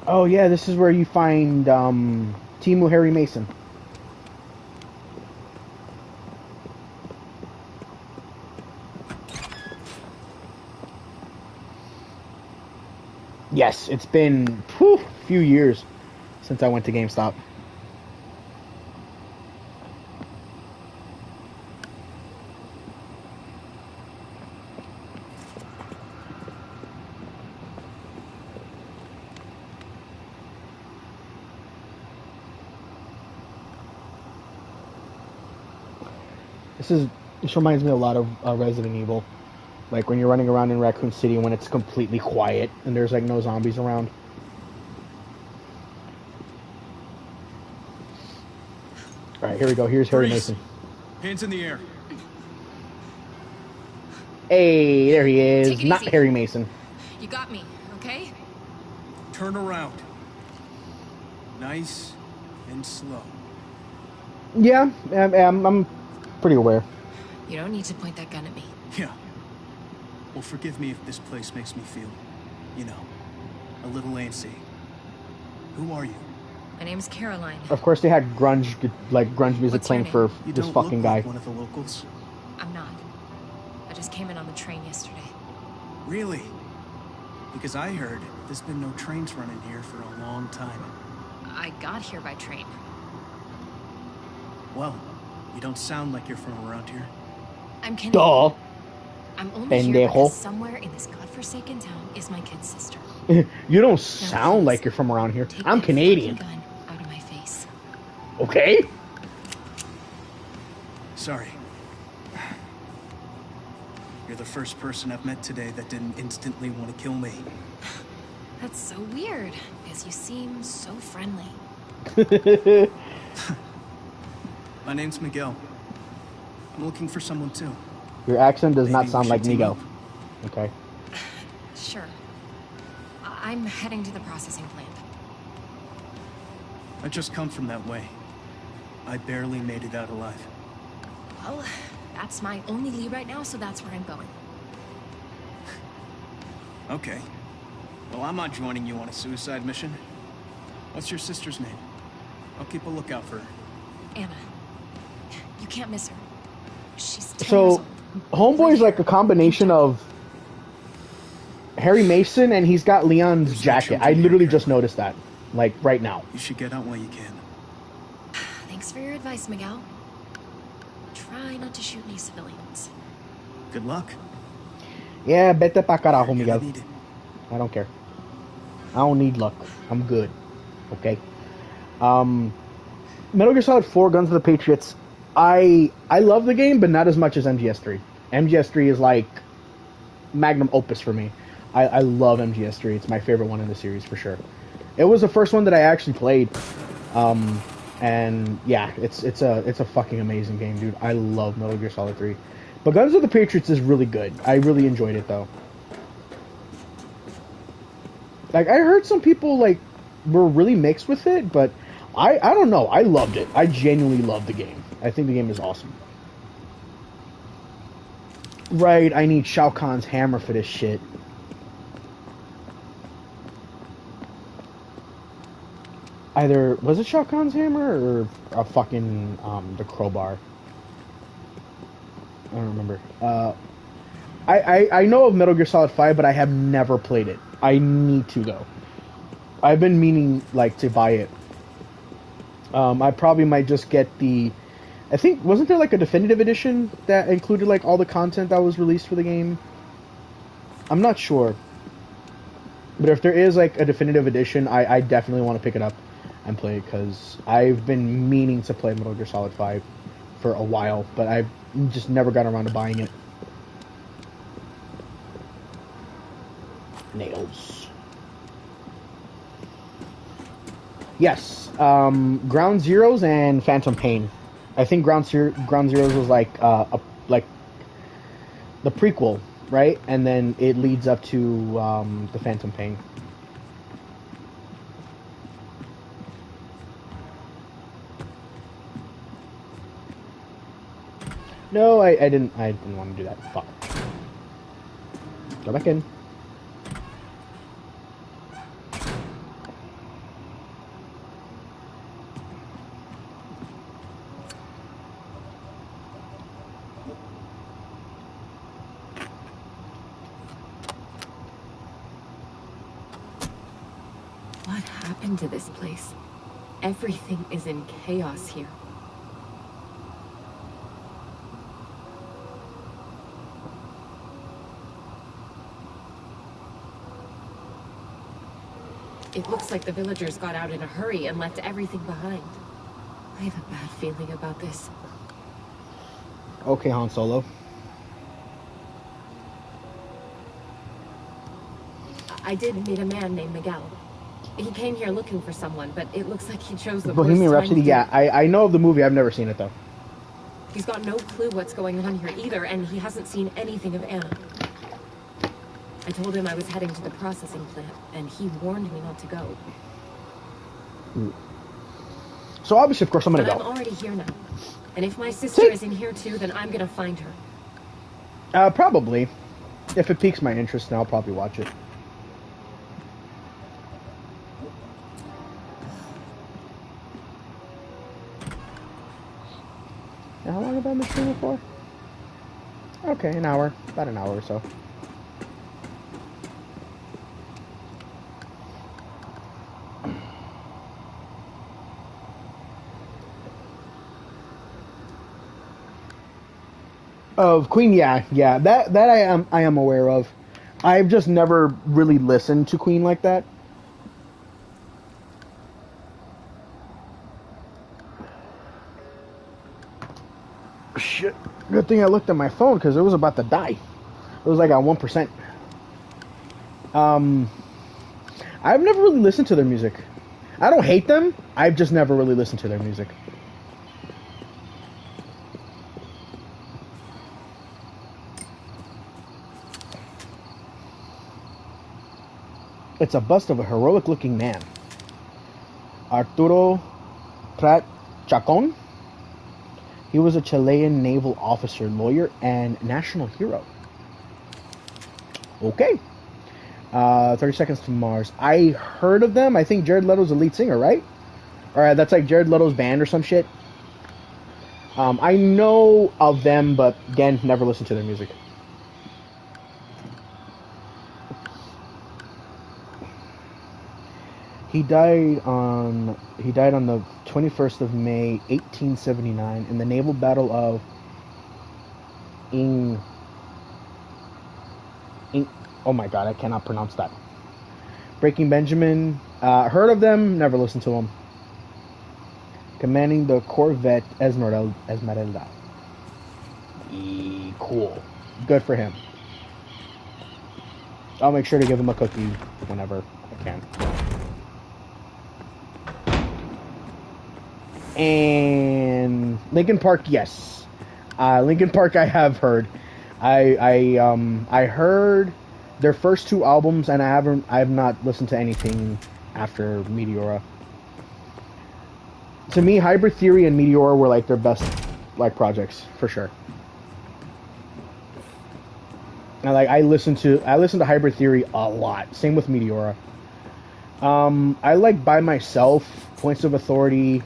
Oh yeah, this is where you find Timu Harry Mason. Yes, it's been a few years since I went to GameStop. This reminds me a lot of Resident Evil, like when you're running around in Raccoon City when it's completely quiet and there's like no zombies around. All right, here we go. Here's Harry Mason. Hands in the air. Hey, there he is. Take it Not easy. Harry Mason. You got me, okay? Turn around. Nice and slow. Yeah, I'm pretty aware. You don't need to point that gun at me. Yeah. Well, forgive me if this place makes me feel, you know, a little antsy. Who are you? My name's Caroline. Of course, they had grunge music What's playing your for You this don't fucking look guy. like one of the locals. I'm not. I just came in on the train yesterday. Really? Because I heard there's been no trains running here for a long time. I got here by train. Well, you don't sound like you're from around here. I'm Canadian. Duh. I'm only here Pendejo. because somewhere in this godforsaken town is my kid's sister. You don't sound like you're from around here. Take I'm that Canadian. fucking gun out of my face. Okay? Sorry. You're the first person I've met today that didn't instantly want to kill me. That's so weird, because you seem so friendly. My name's Miguel. I'm looking for someone too. Your accent does not Maybe we sound should like team Miguel. up. Okay. Sure. I'm heading to the processing plant. I just come from that way. I barely made it out alive. Well, that's my only lead right now, so that's where I'm going. Okay. Well, I'm not joining you on a suicide mission. What's your sister's name? I'll keep a lookout for her. Anna. You can't miss her. She's 10 years So, old. Homeboy is like a combination of Harry Mason, and he's got Leon's There's no jacket. chunk I in here, literally Kurt. just noticed that, like right now. You should get out while you can. Thanks for your advice, Miguel. Try not to shoot any civilians. Good luck. Yeah, vete pa carajo, You're Miguel. gonna need it. I don't care. I don't need luck. I'm good. Okay. Metal Gear Solid 4: Guns of the Patriots. I love the game, but not as much as MGS3. MGS3 is like magnum opus for me. I love MGS3. It's my favorite one in the series for sure. It was the first one that I actually played. And yeah, it's a fucking amazing game, dude. I love Metal Gear Solid 3. But Guns of the Patriots is really good. I really enjoyed it though. Like I heard some people like were really mixed with it, but I don't know. I loved it. I genuinely loved the game. I think the game is awesome. Right, I need Shao Kahn's hammer for this shit. Either was it Shao Kahn's hammer or a fucking the crowbar? I don't remember. I know of Metal Gear Solid 5, but I have never played it. I need to though. I've been meaning like to buy it. I probably might just get the. I think wasn't there like a definitive edition that included like all the content that was released for the game? I'm not sure. But if there is like a definitive edition, I definitely want to pick it up and play it because I've been meaning to play Metal Gear Solid 5 for a while, but I've just never got around to buying it. Nails. Yes, Ground Zeroes and Phantom Pain. I think Ground Zeroes was like the prequel, right? And then it leads up to the Phantom Pain. No, I didn't want to do that. Fuck. Go back in. What happened to this place? Everything is in chaos here. It looks like the villagers got out in a hurry and left everything behind. I have a bad feeling about this. Okay, Han Solo. I did meet a man named Miguel. He came here looking for someone, but it looks like he chose the Bohemian worst time Rhapsody. to do Yeah, I know of the movie. I've never seen it though. He's got no clue what's going on here either, and he hasn't seen anything of Anna. I told him I was heading to the processing plant, and he warned me not to go. So obviously, of course, I'm gonna But I'm go. already here now. And if my sister is in here too, then I'm gonna find her. Probably. If it piques my interest, then I'll probably watch it. How long have I been streaming for? Okay, an hour. About an hour or so. Of Queen, yeah. That I am aware of. I've just never really listened to Queen like that. Shit. Good thing I looked at my phone because it was about to die. It was like at 1%. I've never really listened to their music. I don't hate them. I've just never really listened to their music. It's a bust of a heroic-looking man. Arturo Prat Chacon. He was a Chilean naval officer, lawyer, and national hero. Okay. 30 Seconds to Mars. I heard of them. I think Jared Leto's the lead singer, right? Or that's like Jared Leto's band or some shit. I know of them, but again, never listened to their music. He died on the 21st of May, 1879, in the naval battle of oh my god, I cannot pronounce that. Breaking Benjamin, heard of them, never listened to them. Commanding the corvette Esmeralda. Cool. Good for him. I'll make sure to give him a cookie whenever I can. And Linkin Park, yes. Linkin Park I have heard. I heard their first two albums, and I have not listened to anything after Meteora. To me, Hybrid Theory and Meteora were like their best like projects for sure. And like I listened to Hybrid Theory a lot. Same with Meteora. I like By Myself, Points of Authority,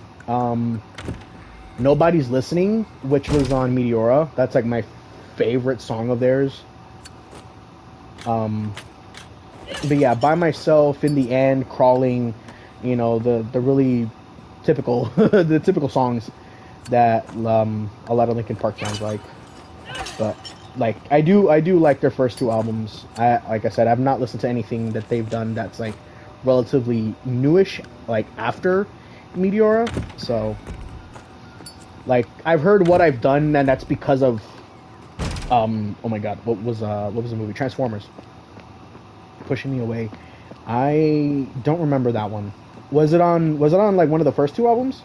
Nobody's Listening, which was on Meteora. That's like my favorite song of theirs. But yeah, By Myself, In the End, Crawling, you know, the really typical the typical songs that a lot of Linkin Park fans like. But like I do like their first two albums. Like I said, I've not listened to anything that they've done that's like relatively newish, like after Meteora. So like I've heard What I've Done, and that's because of oh my god, what was the movie? Transformers. Pushing Me Away. I don't remember that one. Was it on like one of the first two albums?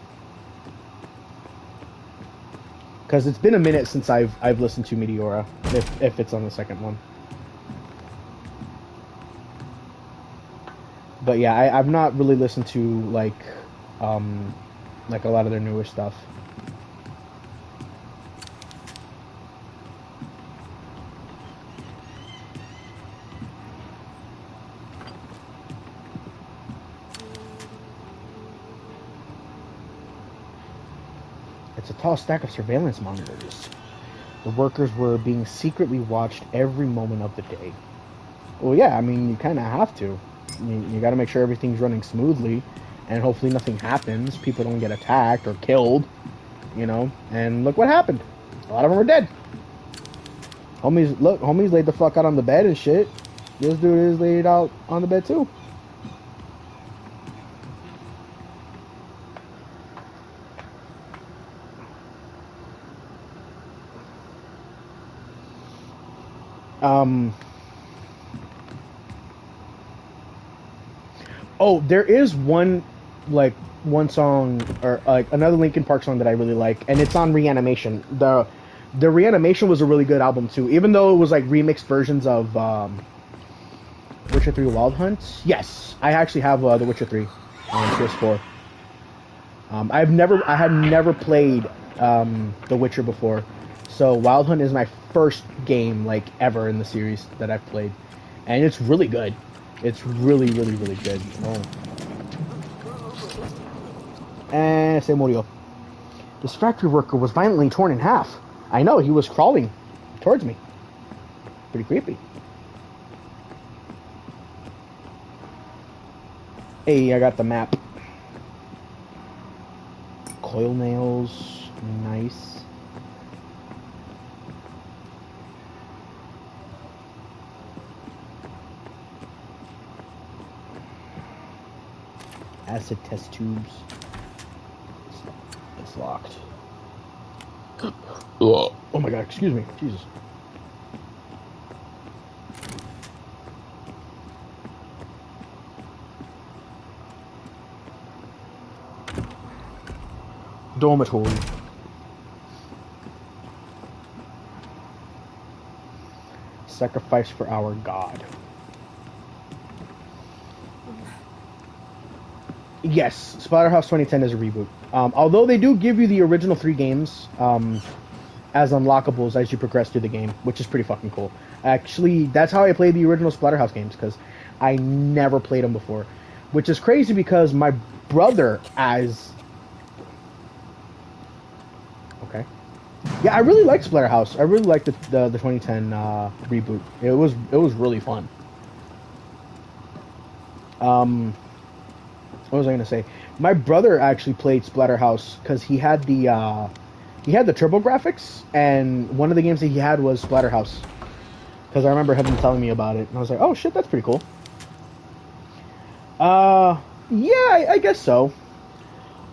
Because it's been a minute since I've listened to Meteora, if it's on the second one. But yeah, I've not really listened to like a lot of their newer stuff. It's a tall stack of surveillance monitors. The workers were being secretly watched every moment of the day. Well, yeah, I mean, you kind of have to. You got to make sure everything's running smoothly, and hopefully nothing happens. People don't get attacked or killed, you know. And look what happened. A lot of them are dead. Homies laid the fuck out on the bed and shit. This dude is laid out on the bed too. Oh, there is one song, or like another Linkin Park song that I really like, and it's on Reanimation. The Reanimation was a really good album too, even though it was like remixed versions of Witcher 3 Wild Hunt. Yes, I actually have The Witcher 3 on PS4. I had never played The Witcher before, so Wild Hunt is my first game like ever in the series that I've played, and it's really good. It's really, really, really good. Oh. And se murió. This factory worker was violently torn in half. I know, he was crawling towards me. Pretty creepy. Hey, I got the map. Coil nails. Nice. Acid test tubes. It's locked. Oh my god, excuse me. Jesus. Dormitory. Sacrifice for our god. Yes, Splatterhouse 2010 is a reboot. Although they do give you the original 3 games as unlockables as you progress through the game, which is pretty fucking cool. Actually, that's how I played the original Splatterhouse games, because I never played them before, which is crazy because my brother okay. Yeah, I really liked Splatterhouse. I really liked the 2010 reboot. It was really fun. What was I gonna say? My brother actually played Splatterhouse because he had the Turbo graphics, and one of the games that he had was Splatterhouse. Because I remember him telling me about it, and I was like, "Oh shit, that's pretty cool." Yeah, I guess so.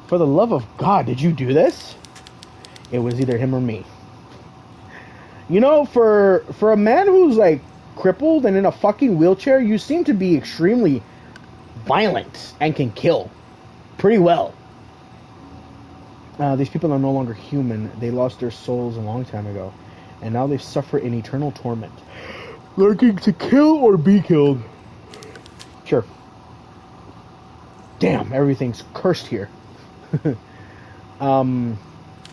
For the love of God, did you do this? It was either him or me. You know, for a man who's like crippled and in a fucking wheelchair, you seem to be extremely violent and can kill pretty well. These people are no longer human. They lost their souls a long time ago, and now they suffer in eternal torment, lurking to kill or be killed. Sure. Damn, everything's cursed here.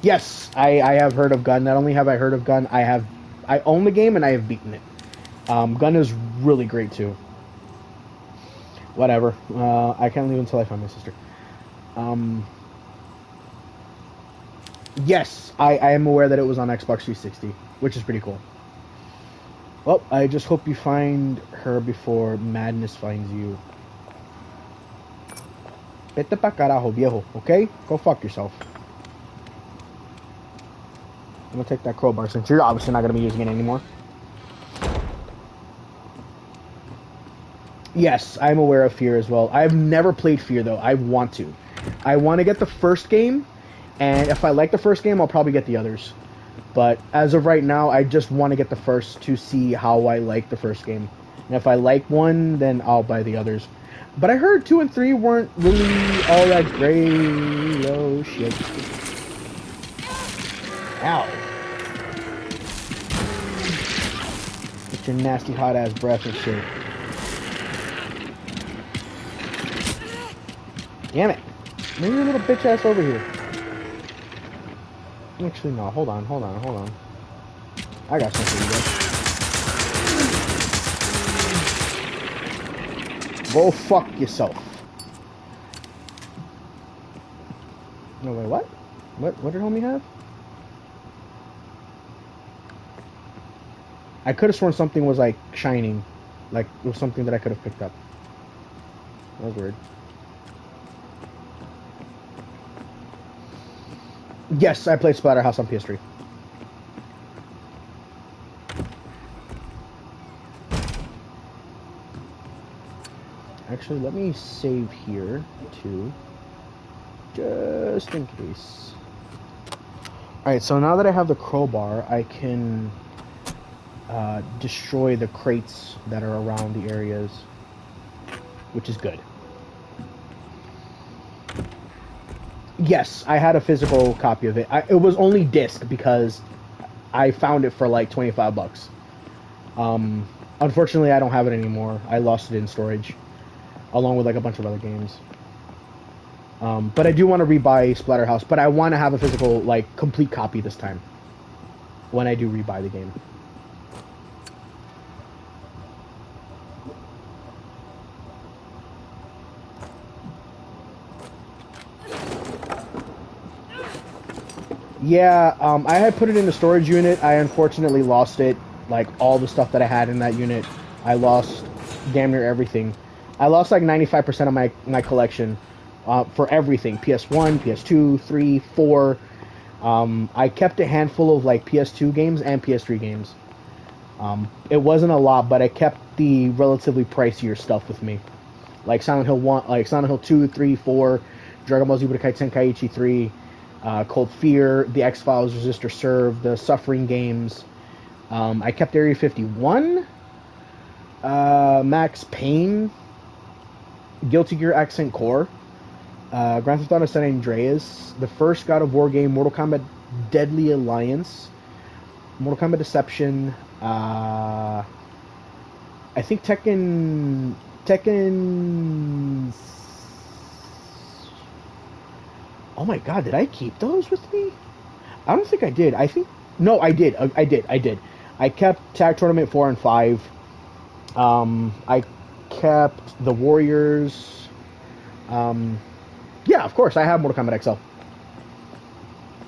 Yes, I have heard of Gun. Not only have I heard of Gun, I own the game and I have beaten it. Gun is really great too. Whatever. I can't leave until I find my sister. Yes, I am aware that it was on Xbox 360, which is pretty cool. Well, I just hope you find her before madness finds you. Vete pa carajo, viejo, okay? Go fuck yourself. I'm gonna take that crowbar since you're obviously not gonna be using it anymore. Yes, I'm aware of Fear as well. I've never played Fear though. I want to. I want to get the first game, and if I like the first game, I'll probably get the others. But as of right now, I just want to get the first to see how I like the first game. And if I like one, then I'll buy the others. But I heard 2 and 3 weren't really all that great. Oh shit. Ow. Get your nasty hot ass breath and shit. Damn it. Move your little bitch ass over here. Actually, no. Hold on. I got something to do. Go fuck yourself. No, wait, what? What did homie have? I could have sworn something was, like, shining. Like, it was something that I could have picked up. That was weird. Yes, I played Splatterhouse on PS3. Actually, let me save here, too. Just in case. Alright, so now that I have the crowbar, I can destroy the crates that are around the areas, which is good. Yes, I had a physical copy of it. It was only disc because I found it for like $25. Unfortunately, I don't have it anymore. I lost it in storage, along with like a bunch of other games. But I do want to rebuy Splatterhouse, but I want to have a physical, like, complete copy this time when I do rebuy the game. Yeah, I had put it in the storage unit. I unfortunately lost it. Like, all the stuff that I had in that unit, I lost damn near everything. I lost like 95% of my collection for everything. PS1, PS2, 3, 4. I kept a handful of like PS2 games and PS3 games. It wasn't a lot, but I kept the relatively pricier stuff with me. Like Silent Hill 1, like Silent Hill 2, 3, 4, Dragon Ball Z Budokai Tenkaichi 3, Cold Fear, The X-Files, Resistor Serve, the Suffering games. I kept Area 51, Max Payne, Guilty Gear Accent Core, Grand Theft Auto San Andreas, the first God of War game, Mortal Kombat Deadly Alliance, Mortal Kombat Deception, I think Tekken... Oh my god, did I keep those with me? I don't think I did. No, I did. I did. I kept Tag Tournament 4 and 5. I kept the Warriors. Yeah, of course, I have Mortal Kombat XL.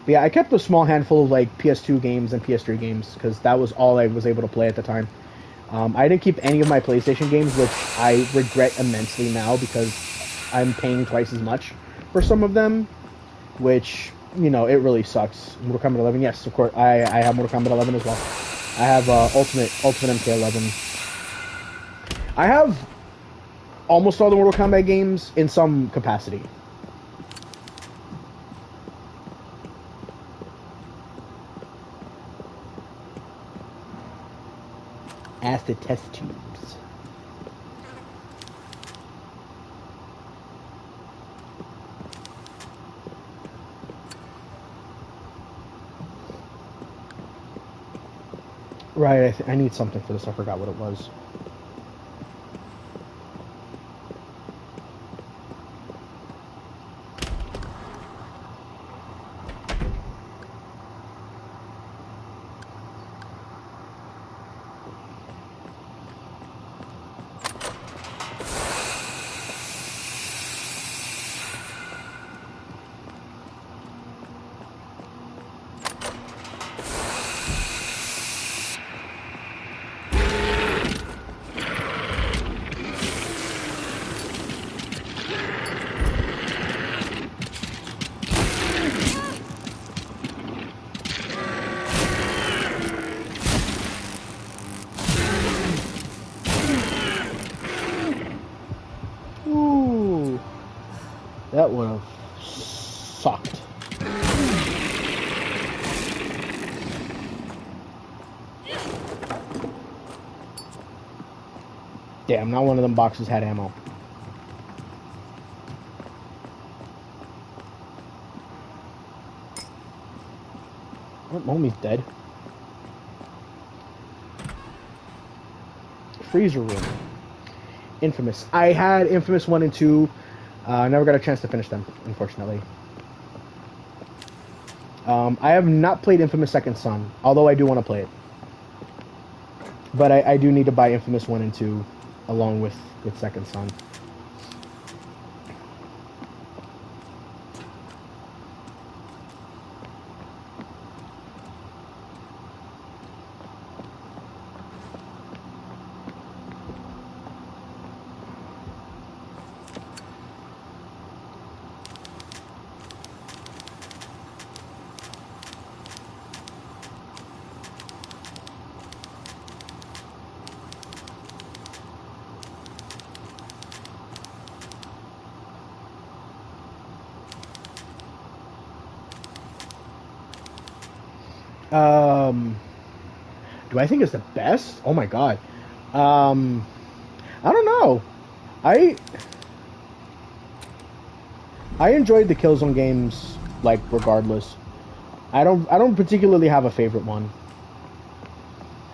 But yeah, I kept a small handful of like PS2 games and PS3 games because that was all I was able to play at the time. I didn't keep any of my PlayStation games, which I regret immensely now because I'm paying twice as much for some of them, which, you know, it really sucks. Mortal Kombat 11, yes, of course, I have Mortal Kombat 11 as well. I have Ultimate MK11. I have almost all the Mortal Kombat games in some capacity. Acid test tubes. Right, I need something for this. I forgot what it was. That would have sucked. Damn, not one of them boxes had ammo. Oh, homie's dead. Freezer room. Infamous. I had Infamous 1 and 2. Never got a chance to finish them, unfortunately. I have not played Infamous Second Son, although I do want to play it. But I do need to buy Infamous 1 and 2 along with Second Son. Do I think it's the best? Oh my god. I don't know. I enjoyed the Killzone games, like, regardless. I don't particularly have a favorite one.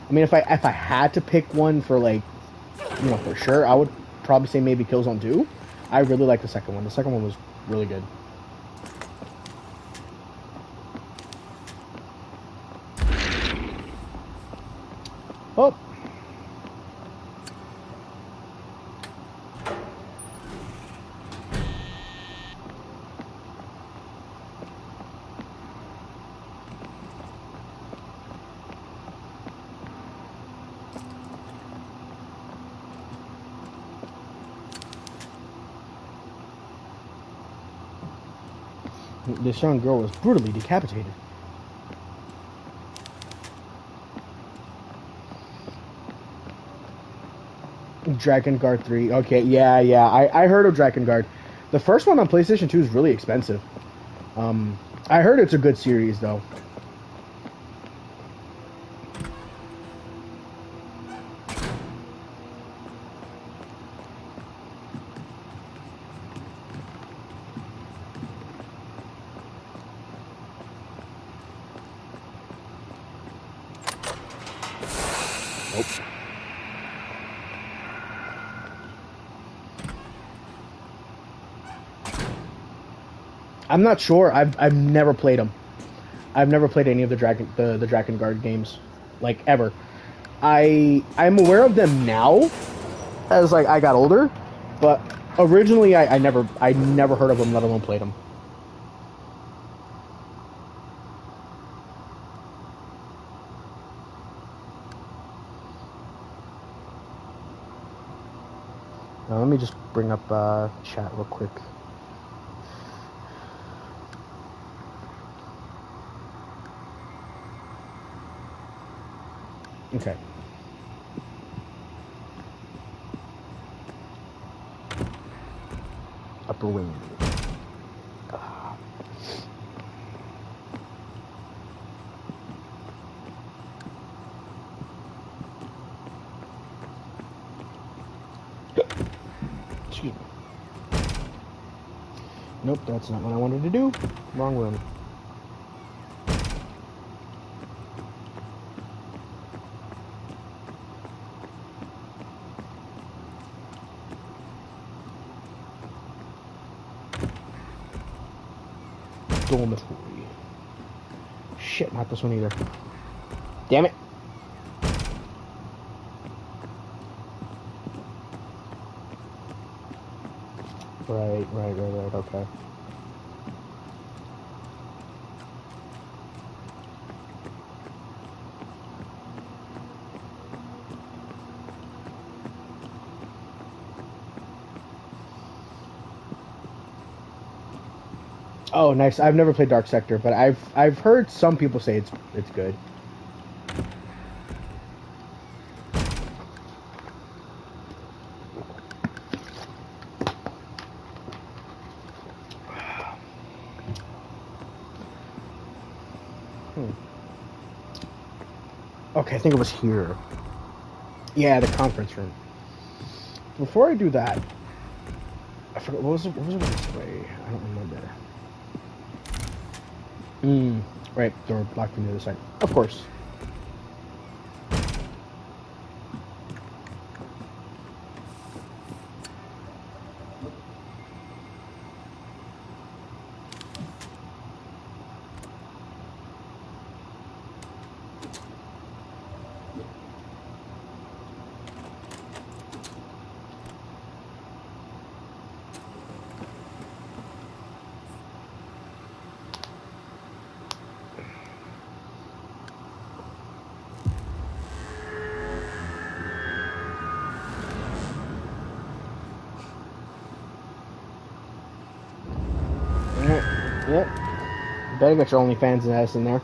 I mean, if I had to pick one for, like, you know, for sure, I would probably say maybe Killzone 2. I really like the second one. The second one was really good. Oh. This young girl was brutally decapitated. Dragon Guard 3. Okay, yeah. I heard of Dragon Guard. The first one on PlayStation 2 is really expensive. I heard it's a good series, though. Nope. I'm not sure. I've never played them. I've never played any of the Dragon Guard games, like, ever. I'm aware of them now, as like I got older, but originally I never heard of them, let alone played them. Now, let me just bring up chat real quick. Okay. Upper wing. Excuse me. Nope, that's not what I wanted to do. Wrong room. Dormitory. Shit, not this one either. Damn it. Right, okay. Oh, nice. I've never played Dark Sector, but I've heard some people say it's good. Okay, I think it was here. Yeah, the conference room. Before I do that, I forgot what was it this way? I don't remember. Right, door blocked from the other side. Of course. Yep. Better get your OnlyFans ass in there.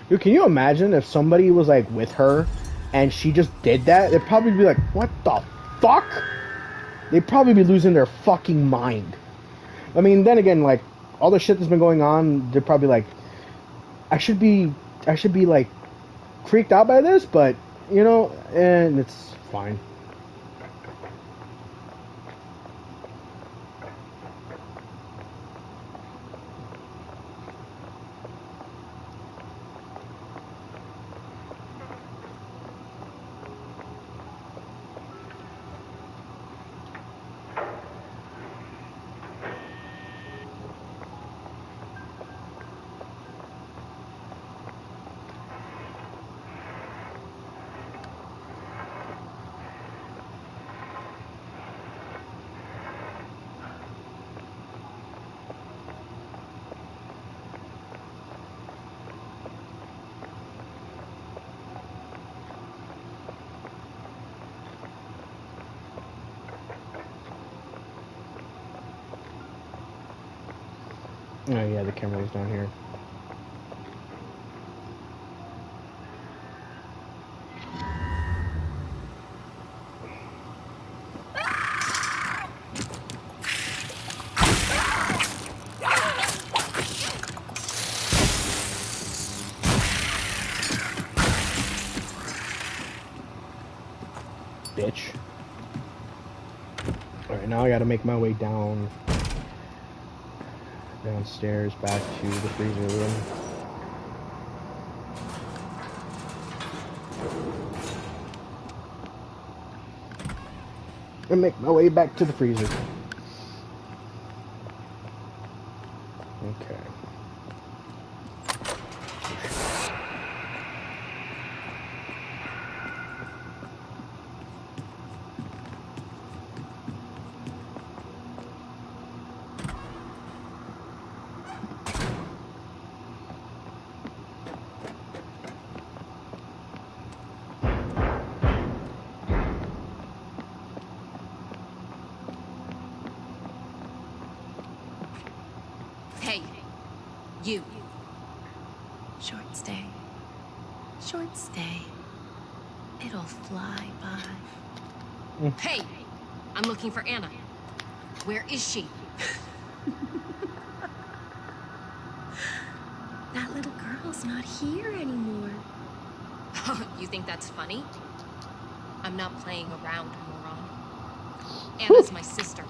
Dude, can you imagine if somebody was like with her and she just did that? They'd probably be like, what the fuck? They'd probably be losing their fucking mind. I mean, then again, like, all the shit that's been going on, they're probably like, I should be like freaked out by this, but you know, and it's fine. Oh yeah, the camera was down here. Bitch. Alright, now I gotta make my way downstairs back to the freezer room. And make my way back to the freezer. Okay. you. Short stay. Short stay. It'll fly by. Hey! I'm looking for Anna. Where is she? That little girl's not here anymore. You think that's funny? I'm not playing around, moron. Anna's my sister.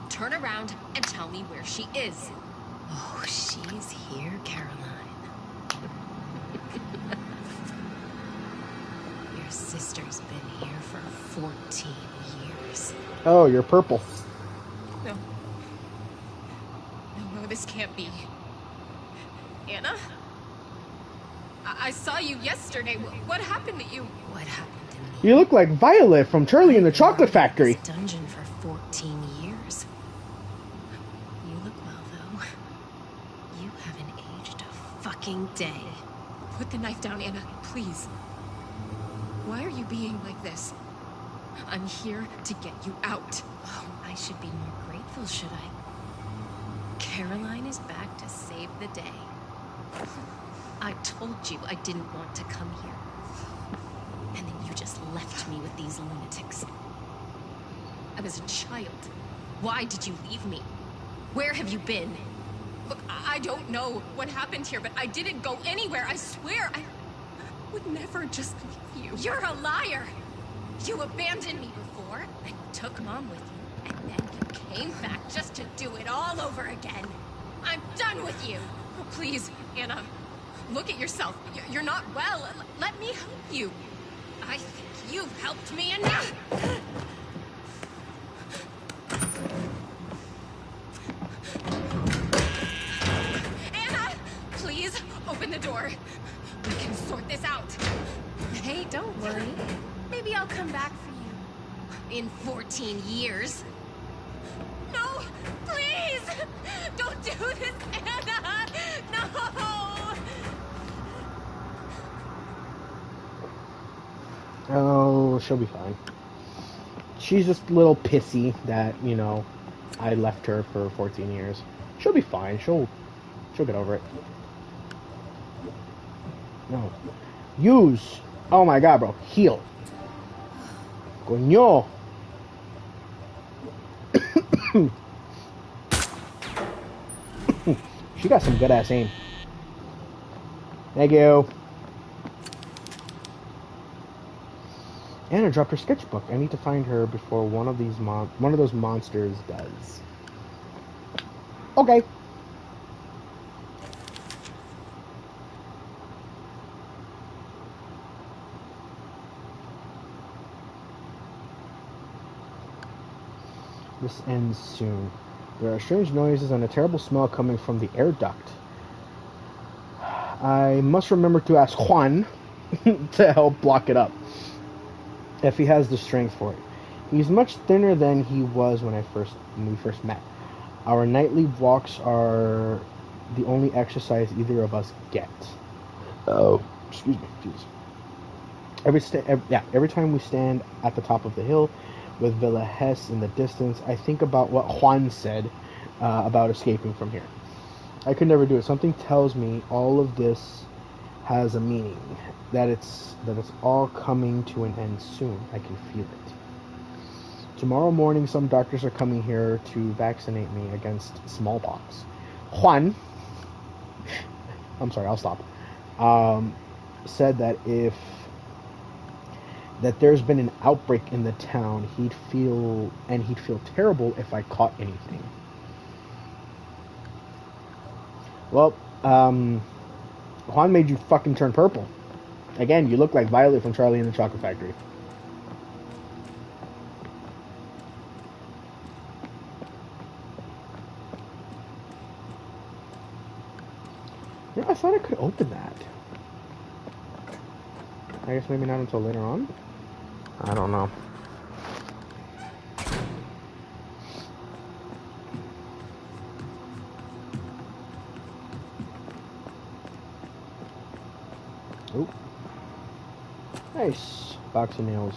Turn around and tell me where she is. Oh, she's here, Caroline. Your sister's been here for 14 years. Oh, you're purple. No. No, this can't be. Anna? I saw you yesterday. What happened to you? What happened to me? You look like Violet from Charlie and the Chocolate Factory. This dungeon for 14 years. You look well, though. You haven't aged a fucking day. Put the knife down, Anna, please. Why are you being like this? I'm here to get you out. Oh, I should be more grateful, should I? Caroline is back to save the day. I told you I didn't want to come here. And then you just left me with these lunatics. I was a child. Why did you leave me? Where have you been? Look, I don't know what happened here, but I didn't go anywhere. I swear, I would never just leave you. You're a liar! You abandoned me before, and you took Mom with you, and then you came back just to do it all over again. I'm done with you! Oh, please, Anna, look at yourself. You're not well. Let me help you. I think you've helped me enough! Anna! Please, open the door. We can sort this out. Hey, don't worry. Maybe I'll come back for you. In 14 years. No! Please! Don't do this, Anna! No! Oh, she'll be fine. She's just a little pissy that, you know, I left her for 14 years. She'll be fine. She'll get over it. No. Use. Oh my god, bro. Heal. Coño. She got some good ass aim. Thank you. Anna dropped her sketchbook. I need to find her before one of those monsters does. Okay. This ends soon. There are strange noises and a terrible smell coming from the air duct. I must remember to ask Juan to help block it up, if he has the strength for it. He's much thinner than he was when we first met. Our nightly walks are the only exercise either of us get. Oh, excuse me, jeez. Every time we stand at the top of the hill with Villa Hess in the distance, I think about what Juan said about escaping from here. I could never do it. Something tells me all of this has a meaning, that it's all coming to an end soon. I can feel it. Tomorrow morning, some doctors are coming here to vaccinate me against smallpox. Juan, I'm sorry, I'll stop. Said that there's been an outbreak in the town, he'd feel terrible if I caught anything. Well, Juan made you fucking turn purple. Again, you look like Violet from Charlie and the Chocolate Factory. Yeah, I thought I could open that. I guess maybe not until later on? I don't know. Oh. Nice. Box of nails.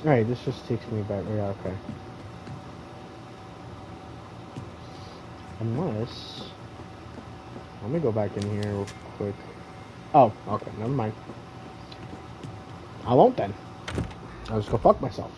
Alright, this just takes me back. Yeah, okay. Unless... Let me go back in here real quick. Oh, okay, never mind. I won't then. I'll just go fuck myself.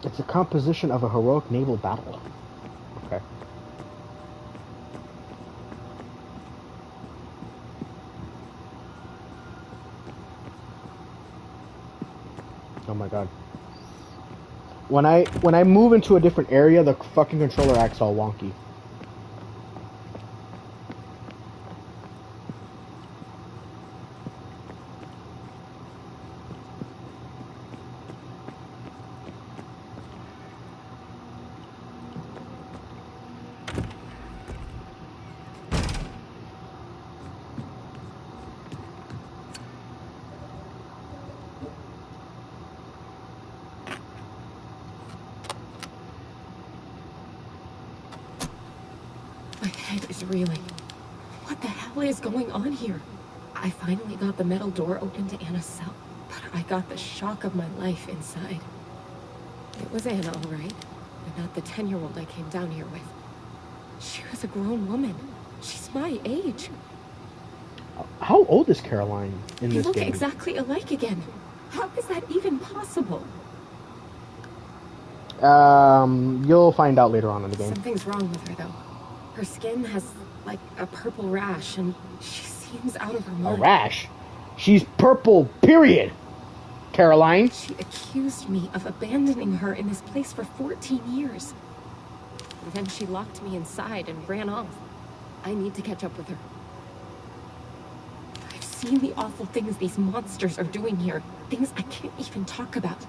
It's a composition of a heroic naval battle. Okay. Oh my god. When I move into a different area, the fucking controller acts all wonky. My head is reeling. What the hell is going on here? I finally got the metal door open to Anna's cell, but I got the shock of my life inside. It was Anna, all right, but not the 10-year-old I came down here with. She was a grown woman. She's my age. How old is Caroline in They this look game? exactly alike again. How is that even possible? You'll find out later on in the game. Something's wrong with her, though. Her skin has, like, a purple rash, and she seems out of her A mind. rash? She's purple, period. Caroline. She accused me of abandoning her in this place for 14 years. And then she locked me inside and ran off. I need to catch up with her. I've seen the awful things these monsters are doing here. Things I can't even talk about.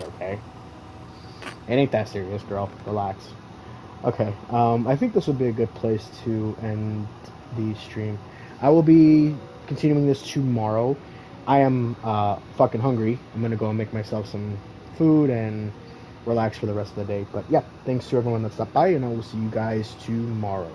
Okay. It ain't that serious, girl. Relax. Okay, I think this would be a good place to end the stream. I will be continuing this tomorrow. I am fucking hungry. I'm gonna go and make myself some food and relax for the rest of the day. But yeah, thanks to everyone that stopped by, and I will see you guys tomorrow.